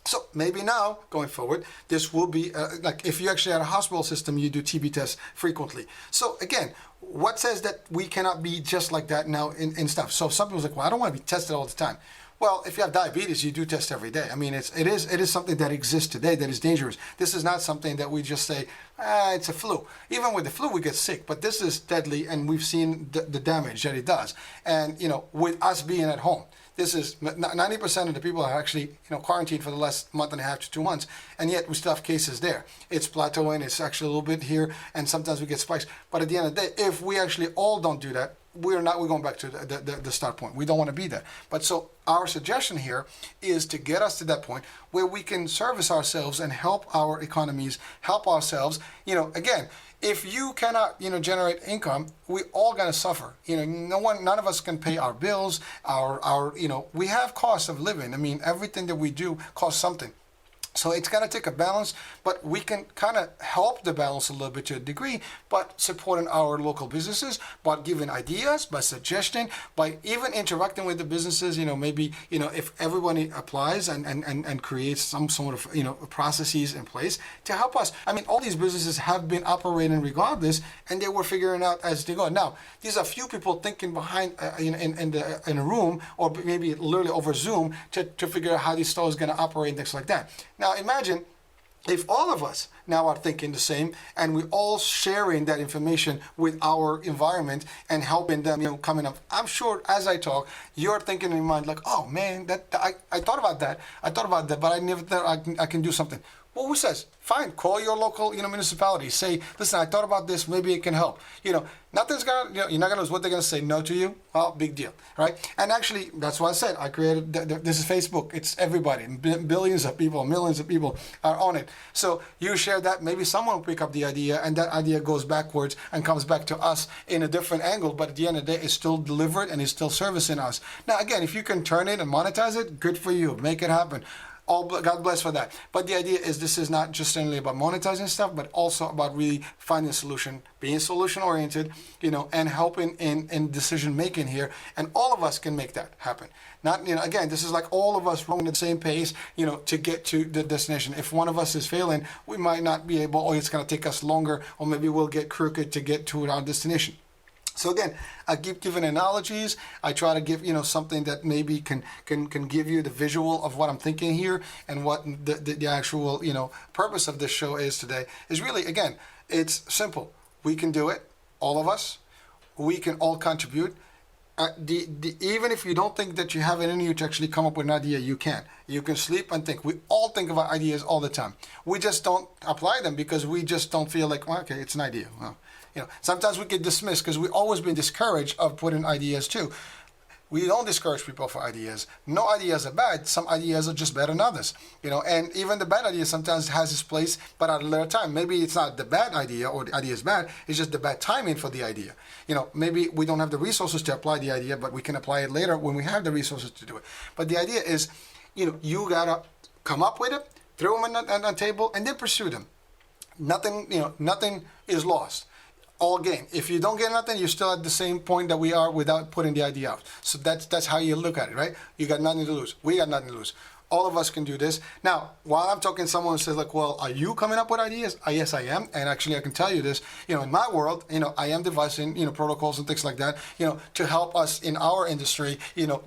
So maybe now, going forward, this will be, like if you actually had a hospital system, you do TB tests frequently. So again, what says that we cannot be just like that now in stuff? So some people's like, well, I don't want to be tested all the time. Well, if you have diabetes, you do test every day. I mean, it is something that exists today that is dangerous. This is not something that we just say, it's a flu. Even with the flu, we get sick, but this is deadly, and we've seen the damage that it does. And, with us being at home, this is 90% of the people are actually, quarantined for the last month and a half to 2 months, and yet we still have cases there. It's plateauing, it's actually a little bit here, and sometimes we get spikes. But at the end of the day, if we actually all don't do that, we're going back to the start point. We don't want to be there. But so our suggestion here is to get us to that point where we can service ourselves and help our economies, help ourselves. Again, if you cannot, generate income, we all gonna suffer. None of us can pay our bills, we have costs of living. I mean, everything that we do costs something. So it's going to take a balance, but we can kind of help the balance a little bit to a degree, but supporting our local businesses, by giving ideas, by suggesting, by even interacting with the businesses, maybe, if everybody applies and creates some sort of, processes in place to help us. I mean, all these businesses have been operating regardless, and they were figuring out as they go. Now, these are few people thinking behind, in a room, or maybe literally over Zoom to figure out how these stores are going to operate and things like that. Now imagine if all of us now are thinking the same, and we're all sharing that information with our environment and helping them, coming up. I'm sure as I talk, you're thinking in your mind like, oh man, I thought about that. But I never thought I can do something. Well, who says? Fine, call your local, municipality. Say, listen, I thought about this. Maybe it can help. Nothing's gonna, you're not gonna lose. What they're gonna say no to you? Well, big deal, right? And actually, that's why I said I created. This is Facebook. It's everybody. Billions of people, millions of people are on it. So you share that. Maybe someone will pick up the idea, and that idea goes backwards and comes back to us in a different angle. But at the end of the day, it's still delivered and it's still servicing us. Now, again, if you can turn it and monetize it, good for you. Make it happen. God bless for that. But the idea is this is not just only about monetizing stuff, but also about really finding a solution, being solution oriented, and helping in decision making here. And all of us can make that happen. Not, again, this is like all of us rowing at the same pace, to get to the destination. If one of us is failing, we might not be able, or it's going to take us longer, or maybe we'll get crooked to get to our destination. So again, I keep giving analogies. I try to give, something that maybe can give you the visual of what I'm thinking here, and what the actual, purpose of this show is today is really, again, it's simple. We can do it, all of us. We can all contribute. Even if you don't think that you have it in you to actually come up with an idea, you can. You can sleep and think. We all think about ideas all the time. We just don't apply them because we just don't feel like, well, okay, it's an idea. Well, sometimes we get dismissed because we've always been discouraged of putting ideas too. We don't discourage people for ideas. No ideas are bad. Some ideas are just better than others. And even the bad idea sometimes has its place, but at a later time. Maybe it's not the bad idea or the idea is bad. It's just the bad timing for the idea. Maybe we don't have the resources to apply the idea, but we can apply it later when we have the resources to do it. But the idea is, you gotta come up with it, throw them on the table, and then pursue them. Nothing is lost. All gain. If you don't get nothing, you're still at the same point that we are without putting the idea out. So that's how you look at it, right? You got nothing to lose. We got nothing to lose. All of us can do this. Now, while I'm talking, someone says like, well, are you coming up with ideas? Yes, I am. And actually, I can tell you this, in my world, I am devising, protocols and things like that, to help us in our industry,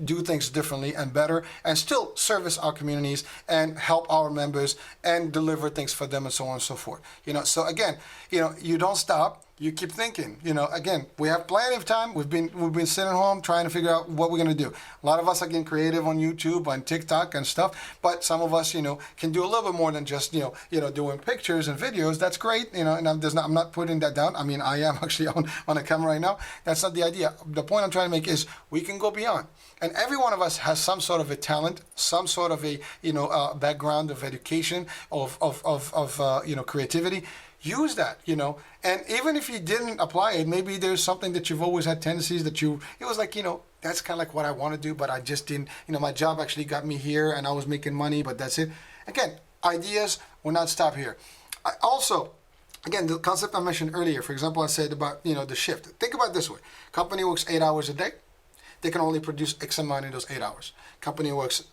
do things differently and better, and still service our communities and help our members and deliver things for them and so on and so forth. So again, you don't stop. You keep thinking, again, we have plenty of time. We've been sitting home trying to figure out what we're going to do. A lot of us are getting creative on YouTube, on TikTok and stuff, but some of us, can do a little bit more than just, doing pictures and videos. That's great, and I'm not putting that down. I mean, I am actually on a camera right now. That's not the idea. The point I'm trying to make is we can go beyond. And every one of us has some sort of a talent, some sort of a, background of education, of creativity. use that, and even if you didn't apply it, maybe there's something that you've always had tendencies that it was like, that's kind of like what I want to do, but I just didn't, my job actually got me here and I was making money, but that's it. Again, ideas will not stop here. Also, again, the concept I mentioned earlier, for example, I said about, the shift. Think about it this way. Company works 8 hours a day. They can only produce X amount in those 8 hours. Company works,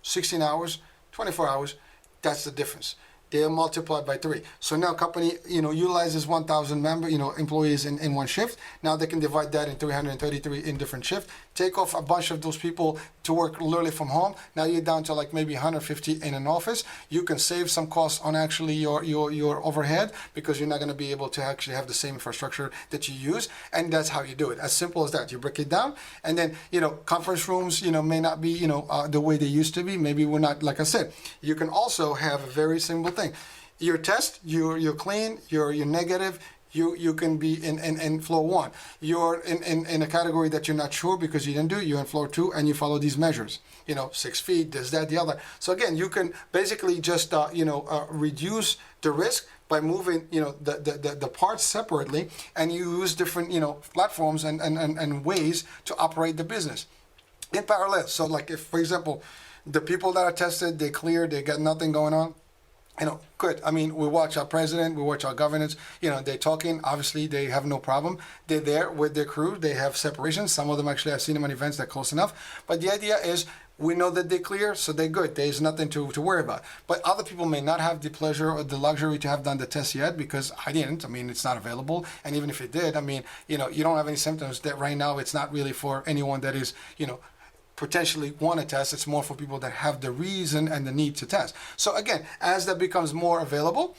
16 hours, 24 hours. That's the difference. They are multiplied by 3. So now company, utilizes 1,000 employees in one shift. Now they can divide that in 333 in different shifts. Take off a bunch of those people to work literally from home. Now you're down to like maybe 150 in an office. You can save some costs on actually your overhead, because you're not going to be able to actually have the same infrastructure that you use. And that's how you do it. As simple as that. You break it down, and then conference rooms may not be the way they used to be. Maybe we're not, like I said. You can also have a very simple thing. Your test, you're clean, you're negative. You can be in floor 1. You're in a category that you're not sure because you didn't do it. You're in floor 2 and you follow these measures. 6 feet, this, that, the other. So again, you can basically just reduce the risk by moving the parts separately, and you use different platforms and ways to operate the business in parallel. So like if, for example, the people that are tested, they clear, they got nothing going on. Good. I mean, we watch our president, we watch our governors, they're talking. Obviously, they have no problem. They're there with their crew. They have separation. Some of them actually, I've seen them at events that are close enough. But the idea is, we know that they're clear, so they're good. There's nothing to worry about. But other people may not have the pleasure or the luxury to have done the test yet, because I didn't. I mean, it's not available. And even if it did, I mean, you don't have any symptoms. That right now, it's not really for anyone that is, potentially want to test. It's more for people that have the reason and the need to test. So again, as that becomes more available,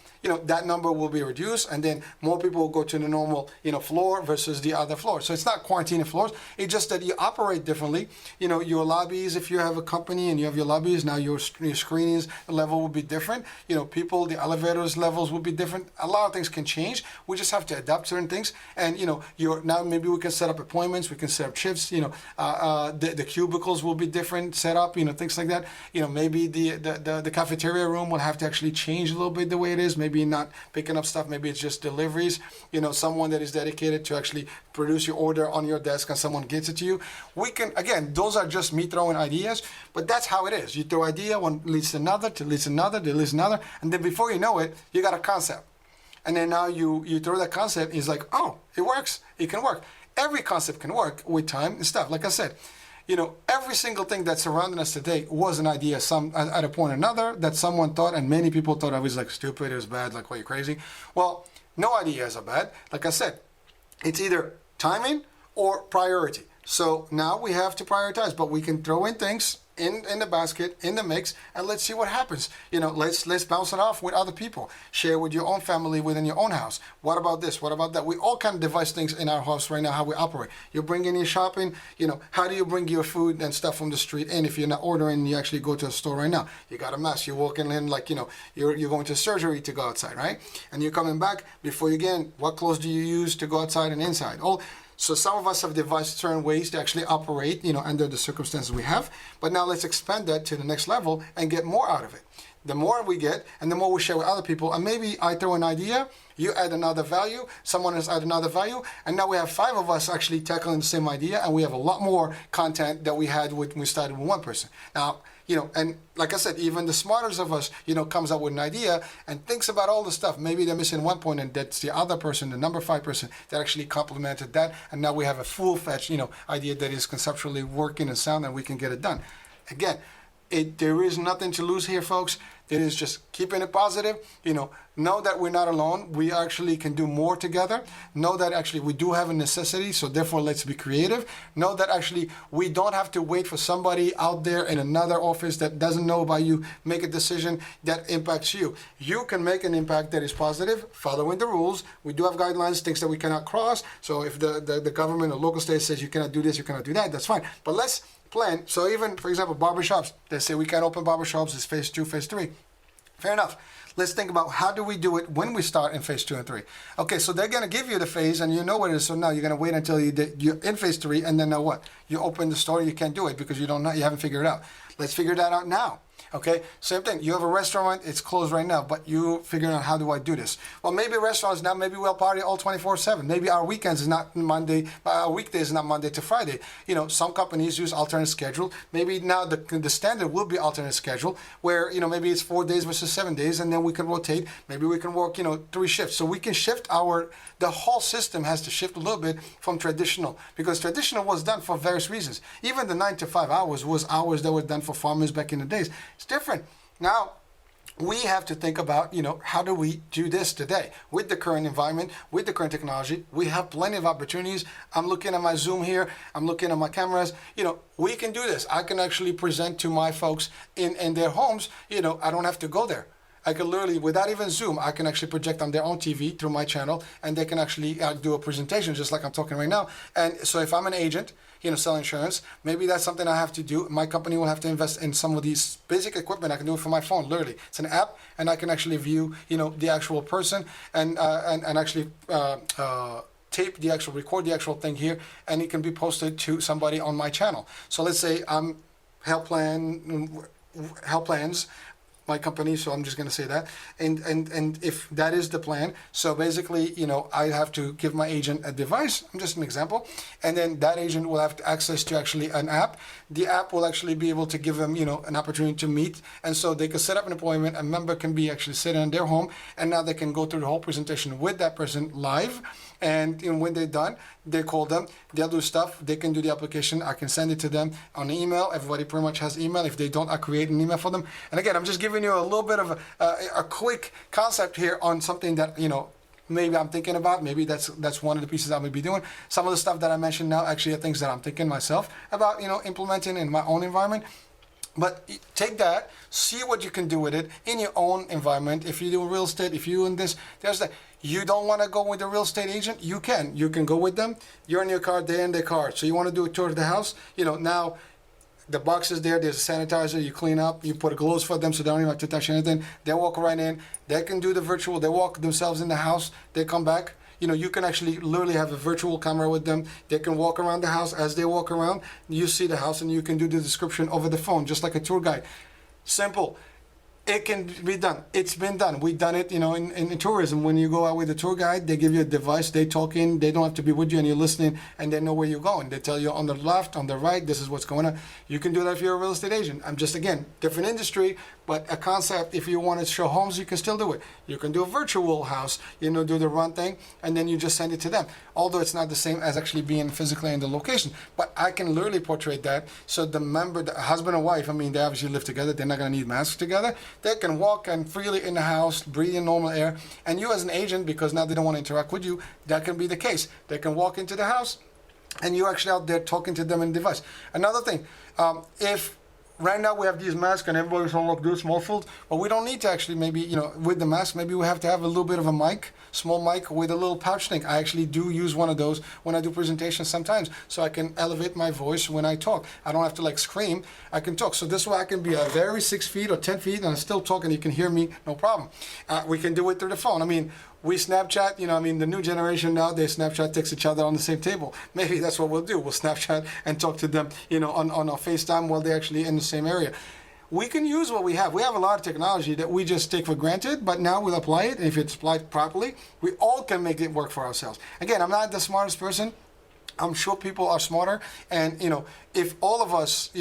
that number will be reduced, and then more people will go to the normal, floor versus the other floor. So it's not quarantining floors. It's just that you operate differently. Your lobbies, if you have a company and you have your lobbies, now your screenings level will be different. People, the elevators levels will be different. A lot of things can change. We just have to adapt certain things. And, now maybe we can set up appointments. We can set up shifts. The cubicles will be different set up, things like that. Maybe the cafeteria room will have to actually change a little bit the way it is. Maybe not picking up stuff. Maybe it's just deliveries. Someone that is dedicated to actually produce your order on your desk and someone gets it to you. We can, again, those are just me throwing ideas, but that's how it is. You throw idea, one leads to another, to leads to another, to leads to another, and then before you know it, you got a concept. And then now you throw that concept, it's like, oh, it works. It can work. Every concept can work with time and stuff. Like I said, every single thing that's surrounding us today was an idea at a point or another that someone thought, and many people thought I was like stupid, it was bad, like, what, you crazy? Well, no ideas are bad. Like I said, it's either timing or priority. So now we have to prioritize, but we can throw in things in the basket, in the mix, and let's see what happens. Let's bounce it off with other people. Share with your own family within your own house. What about this? What about that? We all kind of devise things in our house right now, how we operate. You bring in your shopping, how do you bring your food and stuff from the street in if you're not ordering, you actually go to a store right now. You got a mess. You're walking in like, you're going to surgery to go outside, right? And you're coming back before you get in. What clothes do you use to go outside and inside? So some of us have devised certain ways to actually operate, under the circumstances we have. But now let's expand that to the next level and get more out of it. The more we get, and the more we share with other people, and maybe I throw an idea, you add another value, someone else add another value, and now we have 5 of us actually tackling the same idea, and we have a lot more content that we had when we started with one person. Now, and like I said, even the smartest of us, comes up with an idea and thinks about all the stuff. Maybe they're missing one point, and that's the other person, the number 5 person, that actually complemented that, and now we have a full-fledged, idea that is conceptually working and sound, and we can get it done. Again, there is nothing to lose here, folks. It is just keeping it positive. Know that we're not alone. We actually can do more together. Know that actually we do have a necessity, so therefore let's be creative. Know that actually we don't have to wait for somebody out there in another office that doesn't know about you, make a decision that impacts you. You can make an impact that is positive, following the rules. We do have guidelines, things that we cannot cross. So if the government or local state says you cannot do this, you cannot do that, that's fine. But let's plan. So even, for example, barbershops, they say we can't open barbershops, it's phase 2, phase 3. Fair enough. Let's think about how do we do it when we start in phase 2 and 3. Okay, so they're going to give you the phase and you know what it is. So now you're going to wait until you're in phase 3, and then now what? You open the store, you can't do it because you haven't figured it out. Let's figure that out now. Okay, same thing. You have a restaurant, it's closed right now, but you figuring out how do I do this? Well, maybe restaurants now, maybe we'll party all 24/7. Maybe our weekends is not Monday, our weekdays is not Monday to Friday. You know, some companies use alternate schedule. Maybe now the standard will be alternate schedule, where maybe it's 4 days versus 7 days, and then we can rotate. Maybe we can work 3 shifts, so we can shift the whole system has to shift a little bit from traditional, because traditional was done for various reasons. Even the 9 to 5 hours was hours that were done for farmers back in the days. It's different. Now, we have to think about, how do we do this today with the current environment, with the current technology? We have plenty of opportunities. I'm looking at my Zoom here. I'm looking at my cameras. We can do this. I can actually present to my folks in their homes. I don't have to go there. I can literally, without even Zoom, I can actually project on their own TV through my channel, and they can actually do a presentation just like I'm talking right now. And so if I'm an agent, sell insurance, maybe that's something I have to do. My company will have to invest in some of these basic equipment. I can do it from my phone, literally. It's an app, and I can actually view, the actual person and actually tape the actual, record the actual thing here, and it can be posted to somebody on my channel. So let's say I'm health plans, my company, so I'm just going to say that, and if that is the plan, so basically, I have to give my agent a device. I'm just an example, and then that agent will have access to actually an app. The app will actually be able to give them, an opportunity to meet, and so they can set up an appointment. A member can be actually sitting in their home, and now they can go through the whole presentation with that person live. And when they're done, they call them, they'll do stuff, they can do the application, I can send it to them on email. Everybody pretty much has email. If they don't, I create an email for them. And again, I'm just giving you a little bit of a quick concept here on something that, maybe I'm thinking about. Maybe that's one of the pieces I'm going to be doing. Some of the stuff that I mentioned now actually are things that I'm thinking myself about, implementing in my own environment. But take that, see what you can do with it in your own environment. If you do real estate, if you do this, there's that. You don't want to go with a real estate agent? You can. You can go with them. You're in your car, they're in their car. So you want to do a tour of the house? Now the box is there. There's a sanitizer. You clean up. You put gloves for them so they don't even have to touch anything. They walk right in. They can do the virtual. They walk themselves in the house. They come back. You can actually literally have a virtual camera with them. They can walk around the house. As they walk around, you see the house, and you can do the description over the phone, just like a tour guide. Simple. It can be done. It's been done. We've done it, in tourism. When you go out with a tour guide, they give you a device. They talk in. They don't have to be with you, and you're listening, and they know where you're going. They tell you on the left, on the right, this is what's going on. You can do that if you're a real estate agent. I'm just, again, different industry, but a concept. If you want to show homes, you can still do it. You can do a virtual house, do the run thing, and then you just send it to them. Although it's not the same as actually being physically in the location. But I can literally portray that. So the husband and wife, they obviously live together. They're not going to need masks together. They can walk and freely in the house, breathe in normal air. And you as an agent, because now they don't want to interact with you, that can be the case. They can walk into the house, and you're actually out there talking to them in the device. Another thing, if right now we have these masks and everybody's on like this muffled, but we don't need to actually maybe, with the mask, maybe we have to have a little bit of a mic, small mic with a little pouch thing. I actually do use one of those when I do presentations sometimes, so I can elevate my voice when I talk. I don't have to scream, I can talk. So this way I can be a very 6 feet or 10 feet and I'm still talking, you can hear me, no problem. We can do it through the phone. We Snapchat, the new generation now, they Snapchat text each other on the same table. Maybe that's what we'll do. We'll Snapchat and talk to them, on our FaceTime while they're actually in the same area. We can use what we have. We have a lot of technology that we just take for granted, but now we'll apply it. And if it's applied properly, we all can make it work for ourselves. Again, I'm not the smartest person. I'm sure people are smarter, and if all of us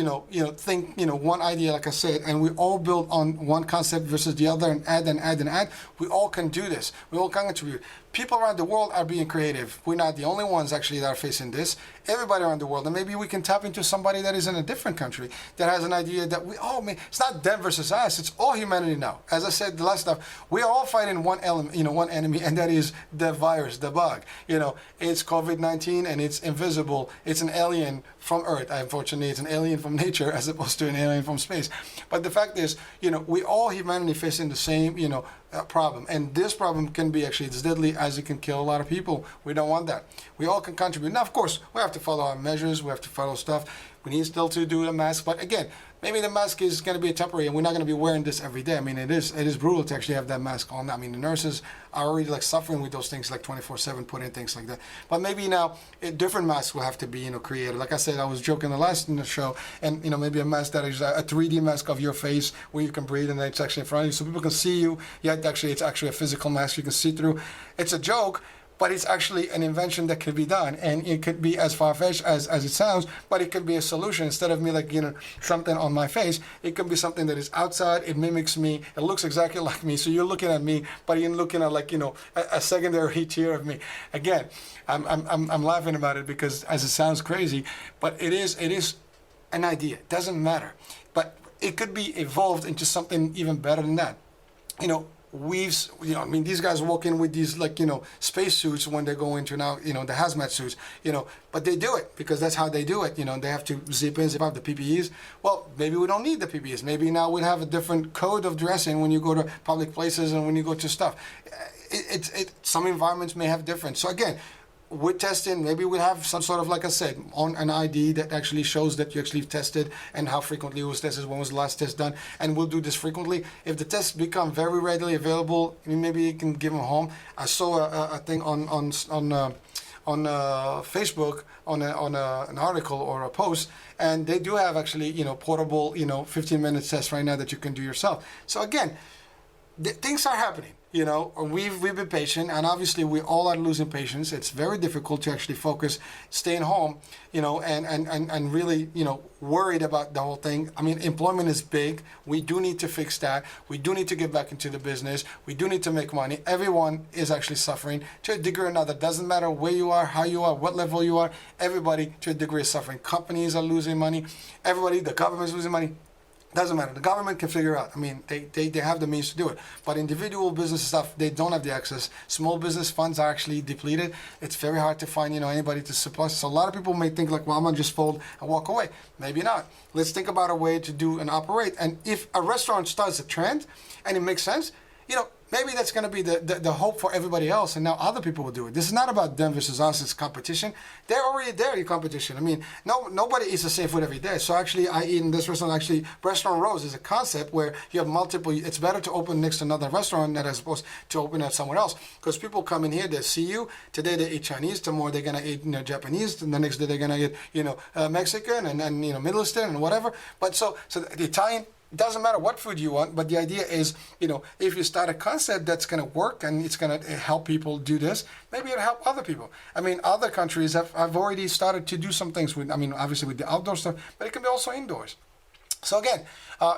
think one idea, like I said, and we all build on one concept versus the other, and add, we all can do this. We all can contribute. People around the world are being creative. We're not the only ones actually that are facing this. Everybody around the world, and maybe we can tap into somebody that is in a different country that has an idea that it's not them versus us. It's all humanity now. As I said the last stuff, we are all fighting one element, one enemy, and that is the virus, the bug. It's COVID-19, and it's invisible. It's an alien from Earth. Unfortunately, it's an alien from nature as opposed to an alien from space. But the fact is, we all humanity facing the same, problem. And this problem can be actually as deadly as it can kill a lot of people. We don't want that. We all can contribute. Now, of course, we have to follow our measures. We have to follow stuff. We need still to do the mask. But again, maybe the mask is going to be a temporary, and we're not going to be wearing this every day. I mean, it is brutal to actually have that mask on. I mean, the nurses are already like suffering with those things, like 24/7, putting things like that. But maybe now different masks will have to be created. Like I said, I was joking the last in the show, and maybe a mask that is a 3D mask of your face where you can breathe, and it's actually in front of you, so people can see you. Yet actually, it's actually a physical mask you can see through. It's a joke, but it's actually an invention that could be done, and it could be as far-fetched as it sounds, but it could be a solution. Instead of me something on my face, it could be something that is outside, it mimics me, it looks exactly like me, so you're looking at me, but you're looking at a secondary tier of me. Again, I'm laughing about it because as it sounds crazy, but it is an idea. It doesn't matter, but it could be evolved into something even better than that. I mean, these guys walk in with these space suits when they go into now, the hazmat suits, but they do it because that's how they do it. They have to zip in, zip out the PPEs. Well, maybe we don't need the PPEs. Maybe now we'd have a different code of dressing when you go to public places and when you go to stuff. Some environments may have different. So again, we're testing, maybe we'll have some sort of, like I said, on an ID that actually shows that you actually tested and how frequently it was tested, when was the last test done, and we'll do this frequently. If the tests become very readily available, maybe you can give them home. I saw a thing on Facebook on an article or a post, and they do have actually portable 15-minute tests right now that you can do yourself. So again, things are happening. We've been patient, and obviously we all are losing patience. It's very difficult to actually focus, staying home, and really, worried about the whole thing. I mean, employment is big. We do need to fix that. We do need to get back into the business. We do need to make money. Everyone is actually suffering to a degree or another. Doesn't matter where you are, how you are, what level you are. Everybody to a degree is suffering. Companies are losing money. Everybody, the government is losing money. Doesn't matter. The government can figure out. I mean, they have the means to do it. But individual business stuff, they don't have the access. Small business funds are actually depleted. It's very hard to find, anybody to support. So a lot of people may think like, well, I'm gonna just fold and walk away. Maybe not. Let's think about a way to do and operate. And if a restaurant starts a trend and it makes sense, maybe that's going to be the hope for everybody else, and now other people will do it. This is not about them versus us. It's competition. They're already there in competition. I mean, nobody eats the same food every day. So actually, I eat in this restaurant. Actually, Restaurant Rose is a concept where you have multiple. It's better to open next to another restaurant than as opposed to open at somewhere else. Because people come in here, they see you. Today they eat Chinese. Tomorrow they're going to eat Japanese. And the next day they're going to eat Mexican and Middle Eastern and whatever. But so the Italian. It doesn't matter what food you want, but the idea is, if you start a concept that's going to work and it's going to help people do this, maybe it'll help other people. I mean, other countries have already started to do some things with, obviously with the outdoor stuff, but it can be also indoors. So again,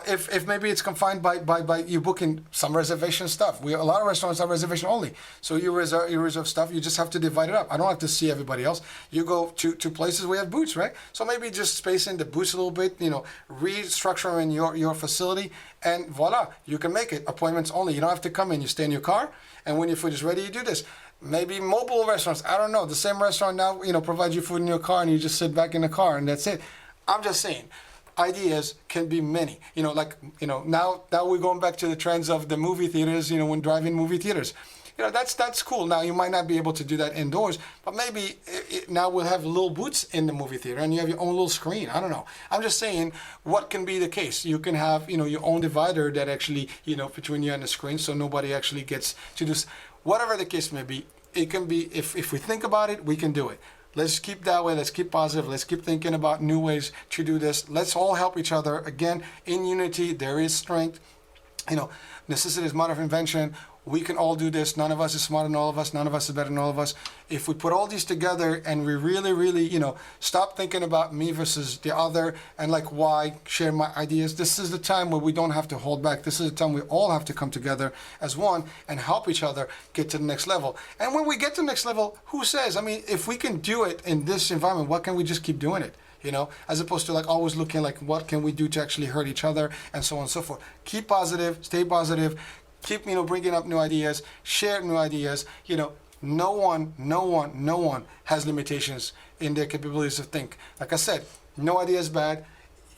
if maybe it's confined by you booking some reservation stuff. A lot of restaurants are reservation only. So you reserve stuff. You just have to divide it up. I don't have to see everybody else. You go to places where you have booths, right? So maybe just space in the booths a little bit. Restructure in your facility, and voila, you can make it appointments only. You don't have to come in. You stay in your car, and when your food is ready, you do this. Maybe mobile restaurants. I don't know. The same restaurant now, provides you food in your car, and you just sit back in the car, and that's it. I'm just saying. Ideas can be many. Now we're going back to the trends of the movie theaters, when driving movie theaters. That's cool. Now you might not be able to do that indoors, but maybe now we'll have little booths in the movie theater and you have your own little screen. I don't know. I'm just saying what can be the case. You can have, your own divider that actually, between you and the screen, so nobody actually gets to this. Whatever the case may be, it can be, if we think about it, we can do it. Let's keep that way. Let's keep positive. Let's keep thinking about new ways to do this. Let's all help each other. Again, in unity, there is strength. Necessity is mother of invention. We can all do this. None of us is smarter than all of us. None of us is better than all of us. If we put all these together and we really, really, stop thinking about me versus the other and why share my ideas, this is the time where we don't have to hold back. This is the time we all have to come together as one and help each other get to the next level. And when we get to the next level, who says? I mean, if we can do it in this environment, why can't we just keep doing it? As opposed to always looking what can we do to actually hurt each other and so on and so forth. Keep positive, stay positive. Keep, bringing up new ideas, share new ideas. No one has limitations in their capabilities to think. Like I said, no idea is bad.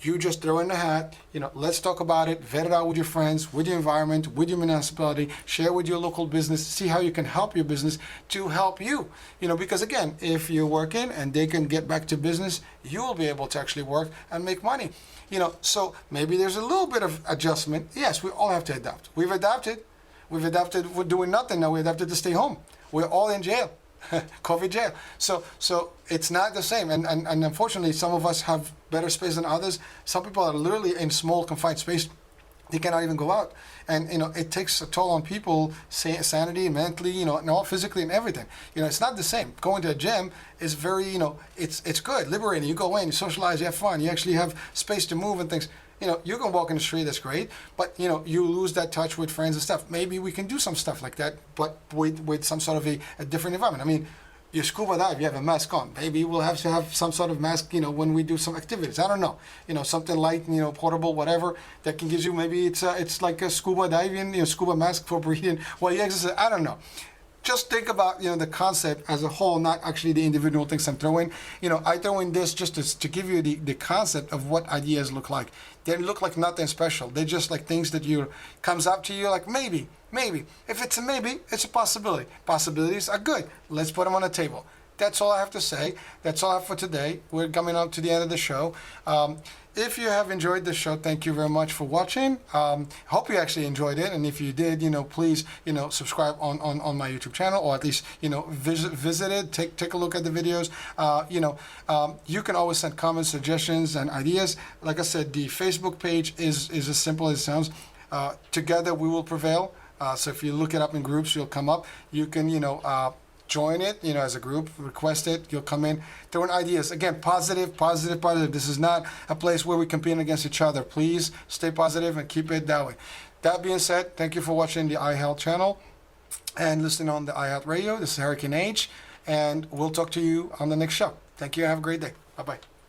You just throw in the hat, let's talk about it, vet it out with your friends, with your environment, with your municipality, share with your local business, see how you can help your business to help you. Because again, if you're working and they can get back to business, you will be able to actually work and make money. So maybe there's a little bit of adjustment. Yes, we all have to adapt. We've adapted. We're doing nothing now. We adapted to stay home. We're all in jail. COVID jail. So it's not the same. And unfortunately, some of us have better space than others. Some people are literally in small confined space. They cannot even go out. And, it takes a toll on people, sanity, mentally, and all physically and everything. It's not the same. Going to a gym is very, it's good, liberating. You go in, you socialize, you have fun. You actually have space to move and things. You can walk in the street, that's great, but you lose that touch with friends and stuff. Maybe we can do some stuff like that, but with some sort of a different environment. I mean, you scuba dive, you have a mask on. Maybe we'll have to have some sort of mask, when we do some activities. I don't know, something light, portable, whatever that can give you. Maybe it's like a scuba diving, scuba mask for breathing while you exercise. I don't know. Just think about the concept as a whole, not actually the individual things I'm throwing. I throw in this just to give you the concept of what ideas look like. They look like nothing special. They're just like things that comes up to you like maybe. If it's a maybe, it's a possibility. Possibilities are good. Let's put them on the table. That's all I have to say. That's all I have for today. We're coming up to the end of the show. If you have enjoyed the show, thank you very much for watching. Hope you actually enjoyed it, and if you did, please, subscribe on my YouTube channel, or at least, visit it, take a look at the videos. You can always send comments, suggestions, and ideas. Like I said, the Facebook page is as simple as it sounds. Together we will prevail. So if you look it up in groups, you'll come up. You can, join it, as a group, request it, you'll come in, throw in ideas. Again, positive. This is not a place where we compete against each other. Please stay positive and keep it that way. That being said, thank you for watching the iHealth channel and listening on the iHealth radio. This is Hurricane H, and we'll talk to you on the next show. Thank you. Have a great day. Bye-bye.